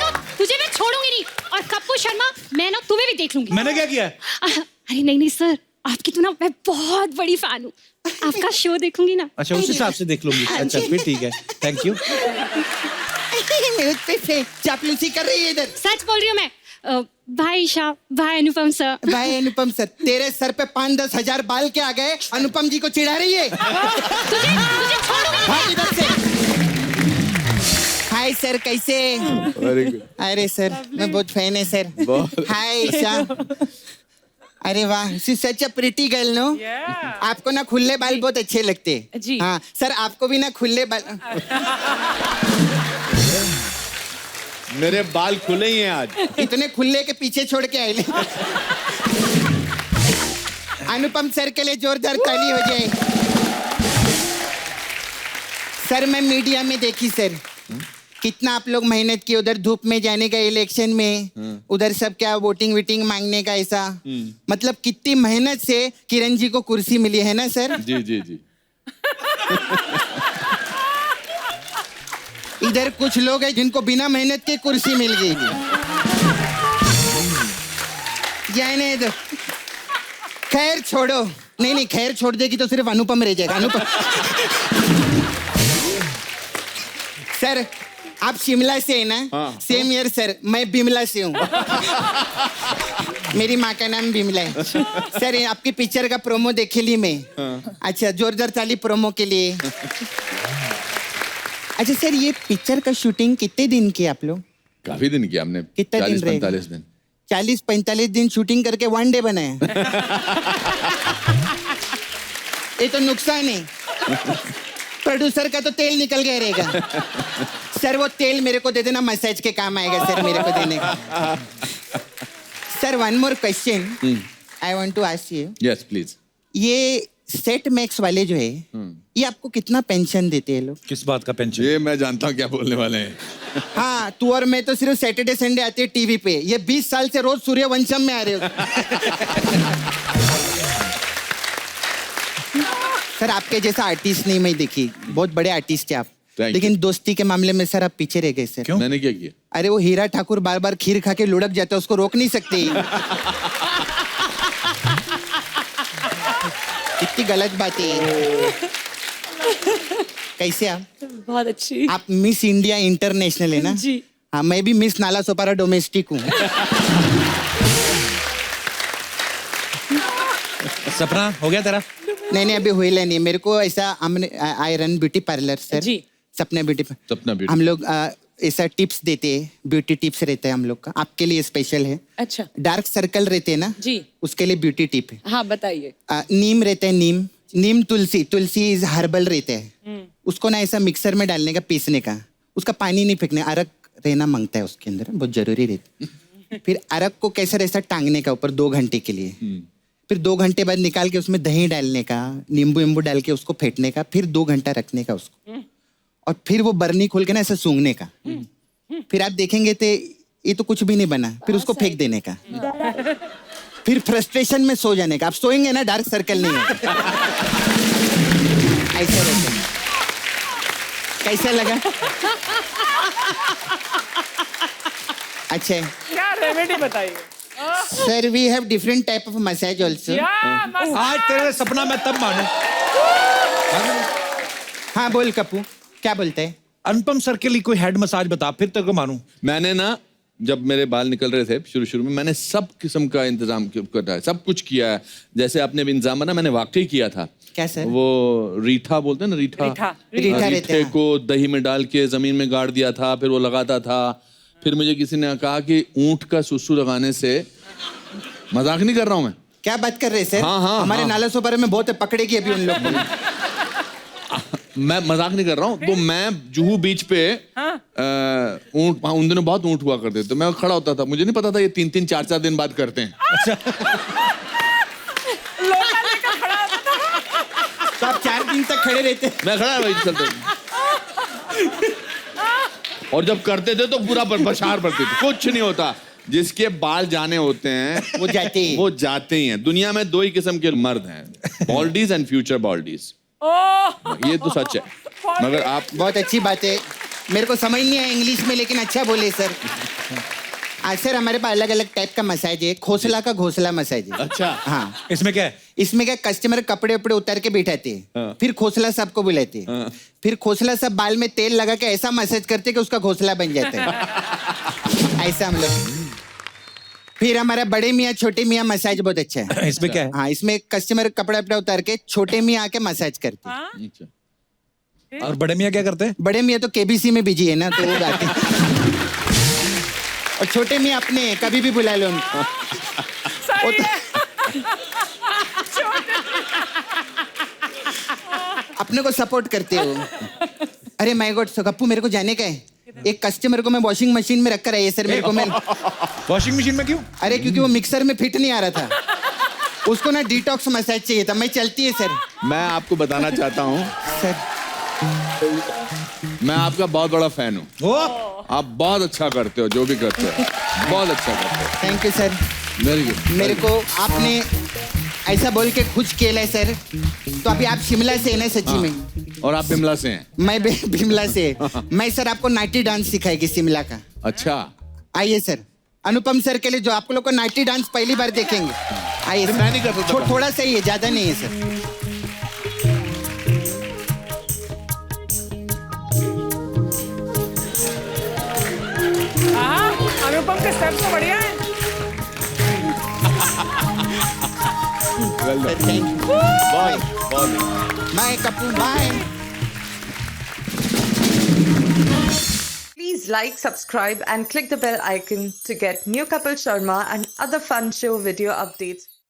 Speaker 16: मैं छोड़ूंगी नहीं, और कप्पू शर्मा, मैं ना तुम्हें भी देख लूंगी।
Speaker 4: मैंने क्या किया?
Speaker 16: अरे नहीं सर, आपकी तो ना मैं बहुत बड़ी फैन हूँ, आपका शो देखूंगी ना।
Speaker 4: अच्छा, उस हिसाब से देख लूंगी। अच्छा, फिर ठीक है, थैंक यू।
Speaker 15: चापलूसी कर रही है इधर।
Speaker 16: सच बोल रही हूँ मैं। भाई ईशा, भाई अनुपम सर।
Speaker 15: भाई अनुपम सर, तेरे सर पे 5-10 हजार बाल के आ गए, अनुपम जी को चिढ़ा रही है।
Speaker 16: तुझे छोड़ूंगा
Speaker 15: भाग इधर से। हाय सर, कैसे? अरे सर, मैं बहुत फैन है सर। हाय ईशा। अरे वाह, she such a pretty girl no. आपको ना खुले बाल बहुत अच्छे लगते
Speaker 6: जी।
Speaker 15: हाँ सर, आपको भी ना खुले बाल।
Speaker 2: मेरे बाल खुले ही हैं आज।
Speaker 15: इतने खुले के पीछे छोड़ के आए। अनुपम सर के लिए जोरदार ताली हो जाए। सर मैं मीडिया में देखी सर, कितना आप लोग मेहनत किए उधर धूप में जाने का इलेक्शन में, उधर सब क्या वोटिंग वीटिंग मांगने का ऐसा, मतलब कितनी मेहनत से किरण जी को कुर्सी मिली है ना सर।
Speaker 2: जी जी जी।
Speaker 15: इधर कुछ लोग हैं जिनको बिना मेहनत के कुर्सी मिल गई। जाने दो, खैर छोड़ो। नहीं खैर छोड़ देगी तो सिर्फ अनुपम रह जाएगा। अनुपम सर, आप शिमला से है ना? सेम ईयर सर, मैं बिमला से हूँ। मेरी माँ का नाम बिमला है। सर ये आपकी पिक्चर का प्रोमो देखे ली मैं। अच्छा, जोरदार ताली प्रोमो के लिए। अच्छा सर, ये पिक्चर का शूटिंग कितने दिन की आप लोग?
Speaker 2: काफी दिन किया हमने।
Speaker 15: कितना दिन
Speaker 2: 40-45 दिन।
Speaker 15: 40-45 दिन शूटिंग करके 1 डे बनाया। ये तो नुकसान है। प्रोड्यूसर का तो तेल निकल गया रहेगा। सर वो तेल मेरे को दे देना, मसाज के काम आएगा सर मेरे को देने का। Sir one more question I want to ask you.
Speaker 2: Yes please.
Speaker 15: ये सेट मैक्स वाले जो है, ये आपको कितना पेंशन देते हैं लोग?
Speaker 4: किस बात का पेंशन?
Speaker 2: ये मैं जानता हूँ क्या बोलने वाले हैं।
Speaker 15: हाँ, तू और मैं तो सिर्फ सैटरडे संडे आते हैं टीवी पे। ये 20 साल से रोज सूर्यवंशम में आ रहे हो। सर आपके जैसा आर्टिस्ट नहीं मैं देखी, बहुत बड़े आर्टिस्ट है आप, लेकिन दोस्ती के मामले में सर आप पीछे रह गए सर।
Speaker 2: क्यों? मैंने क्या किया?
Speaker 15: अरे वो हीरा ठाकुर बार बार खीर खा के लुढ़क जाता है, उसको रोक नहीं सकते। इतनी गलत बात है। कैसे आप?
Speaker 6: बहुत अच्छी।
Speaker 15: आप मिस इंडिया इंटरनेशनल है ना?
Speaker 6: जी।
Speaker 15: हाँ, मैं भी मिस नाला सोपारा डोमेस्टिक हूँ।
Speaker 4: सपना हो गया तेरा?
Speaker 15: नहीं अभी हुई नहीं। मेरे को ऐसा I run beauty parlour sir.
Speaker 6: जी।
Speaker 15: सपना ब्यूटी।
Speaker 2: सपना ब्यूटी।
Speaker 15: हम लोग ऐसा टिप्स देते हैं, ब्यूटी टिप्स रहता है हम लोग का, आपके लिए स्पेशल है।
Speaker 6: अच्छा।
Speaker 15: डार्क सर्कल रहते हैं ना
Speaker 6: जी,
Speaker 15: उसके लिए ब्यूटी टिप है।
Speaker 6: हाँ बताइए।
Speaker 15: नीम रहता है, नीम तुलसी इज हर्बल रहते हैं। उसको ना ऐसा मिक्सर में डालने का, पीसने का, उसका पानी नहीं फेंकने, अरक रहना मांगता है उसके अंदर, बहुत जरूरी रहता। फिर अरक को कैसा ऐसा टांगने का ऊपर 2 घंटे के लिए, फिर 2 घंटे बाद निकाल के उसमें दही डालने का, नींबू डाल के उसको फेंटने का, फिर 2 घंटा रखने का उसको, और फिर वो बर्नी खोल के ना ऐसा सूंघने का। फिर आप देखेंगे तो ये तो कुछ भी नहीं बना, फिर उसको फेंक देने का, फिर फ्रस्ट्रेशन में सो जाने का। आप सोएंगे ना, डार्क सर्कल नहीं होगा। ऐसा रहता है। कैसा लगा? अच्छा
Speaker 1: क्या रेमेडी बताइए
Speaker 15: sir? We have different type of massage also.
Speaker 4: आज तेरे सपना मैं तब मानू।
Speaker 15: हाँ बोल कपूर, क्या बोलते हैं?
Speaker 4: अनुपम सर के लिए कोई हेड मसाज बता, फिर तेरे को मानू।
Speaker 2: मैंने ना, जब मेरे बाल निकल रहे थे शुरू में, मैंने सब किस्म का इंतजाम करा है, सब कुछ किया है। जैसे आपने भी इंतजाम ना, मैंने वाकई किया था।
Speaker 15: क्या सर?
Speaker 2: वो रीठा बोलते हैं ना, रीठे को दही में डाल के जमीन में गाड़ दिया था, फिर वो लगाता था। फिर मुझे किसी ने कहा कि ऊंट का सुसु लगाने से, मजाक नहीं कर रहा हूं मैं।
Speaker 15: क्या बात कर रहे हैं सर?
Speaker 2: हाँ,
Speaker 15: हमारे नाला सोपारे में बहुत पकड़ेगी अभी उन लोग को।
Speaker 2: मैं मजाक नहीं कर रहा हूँ। तो मैं जुहू बीच पे ऊंट, उन दिनों बहुत ऊंट हुआ करते थे, मैं खड़ा होता था, मुझे नहीं पता था ये 3-3, 4-4 दिन बाद करते हैं।
Speaker 15: तो आप 4 दिन तक खड़े रहते?
Speaker 2: मैं खड़ा वही चलते। और जब करते थे तो पूरा बशार पड़ते थे, कुछ नहीं होता। जिसके बाल जाने होते हैं
Speaker 15: वो जाते
Speaker 2: ही हैं। दुनिया में 2 ही किस्म के मर्द हैं, बॉल्डीज एंड फ्यूचर बॉल्डीज। ये तो सच है। मगर आप,
Speaker 15: बहुत अच्छी बात है, मेरे को समझ नहीं आया इंग्लिश में, लेकिन अच्छा बोले सर। सर हमारे पास अलग अलग टाइप का मसाज है। खोसला का घोसला मसाज है।
Speaker 2: अच्छा।
Speaker 15: हाँ।
Speaker 4: इसमें क्या है?
Speaker 15: इसमें क्या, कस्टमर कपड़े उपड़े उतार के बिठाते हैं, फिर खोसला साहब को बुलाते हैं, फिर खोसला साहब बाल में तेल लगा के ऐसा मसाज करते कि उसका घोसला बन जाता है। ऐसा हम लोग। फिर हमारा बड़े मियाँ छोटे मियाँ मसाज बहुत अच्छा है।
Speaker 4: इसमें क्या है?
Speaker 15: हाँ, इसमें कस्टमर कपड़ा उपड़ा उतार के छोटे मियाँ आके मसाज करते हैं।
Speaker 2: अच्छा।
Speaker 4: और बड़े मियाँ क्या करते हैं?
Speaker 15: बड़े मियाँ तो केबीसी में बिजी है ना, तो वो गाते हैं। और छोटे मियाँ अपने हैं, कभी भी बुला लो उनको। वो तो अपने को सपोर्ट करते हो। अरे माय गॉड गप्पू, मेरे को जाने का है। एक कस्टमर को मैं वॉशिंग मशीन में रखकर आई है सर। मेरे को मैं
Speaker 4: वॉशिंग मशीन में क्यों?
Speaker 15: अरे क्योंकि वो मिक्सर में फिट नहीं आ रहा था, उसको ना डिटॉक्स मसाज चाहिए था। मैं चलती है सर।
Speaker 2: मैं आपको बताना चाहता हूँ
Speaker 15: सर,
Speaker 2: मैं आपका बहुत बड़ा फैन हूँ। आप बहुत अच्छा करते हो, जो भी करते हो बहुत अच्छा करते हो।
Speaker 15: Thank you sir.
Speaker 2: Very good.
Speaker 15: मेरे को आपने ऐसा बोल के खुश किया है सर। तो अभी आप शिमला से है ना सच्ची में?
Speaker 2: और आप बिमला से हैं?
Speaker 15: मैं बिमला से। मैं सर आपको नाइटी डांस सिखाएगी शिमला का।
Speaker 2: अच्छा।
Speaker 15: आइए सर, अनुपम सर के लिए जो आप लोग को नाइटी डांस पहली बार देखेंगे। आइए सर।
Speaker 2: मैं नहीं कर सकता।
Speaker 15: थोड़ा सा ही है, ज्यादा नहीं है सर।
Speaker 1: अनुपम के स्टेप तो बढ़िया है।
Speaker 15: Bye Kapoor, bye.
Speaker 17: Please like, subscribe and click the bell icon to get new Kapil Sharma and other fun show video updates.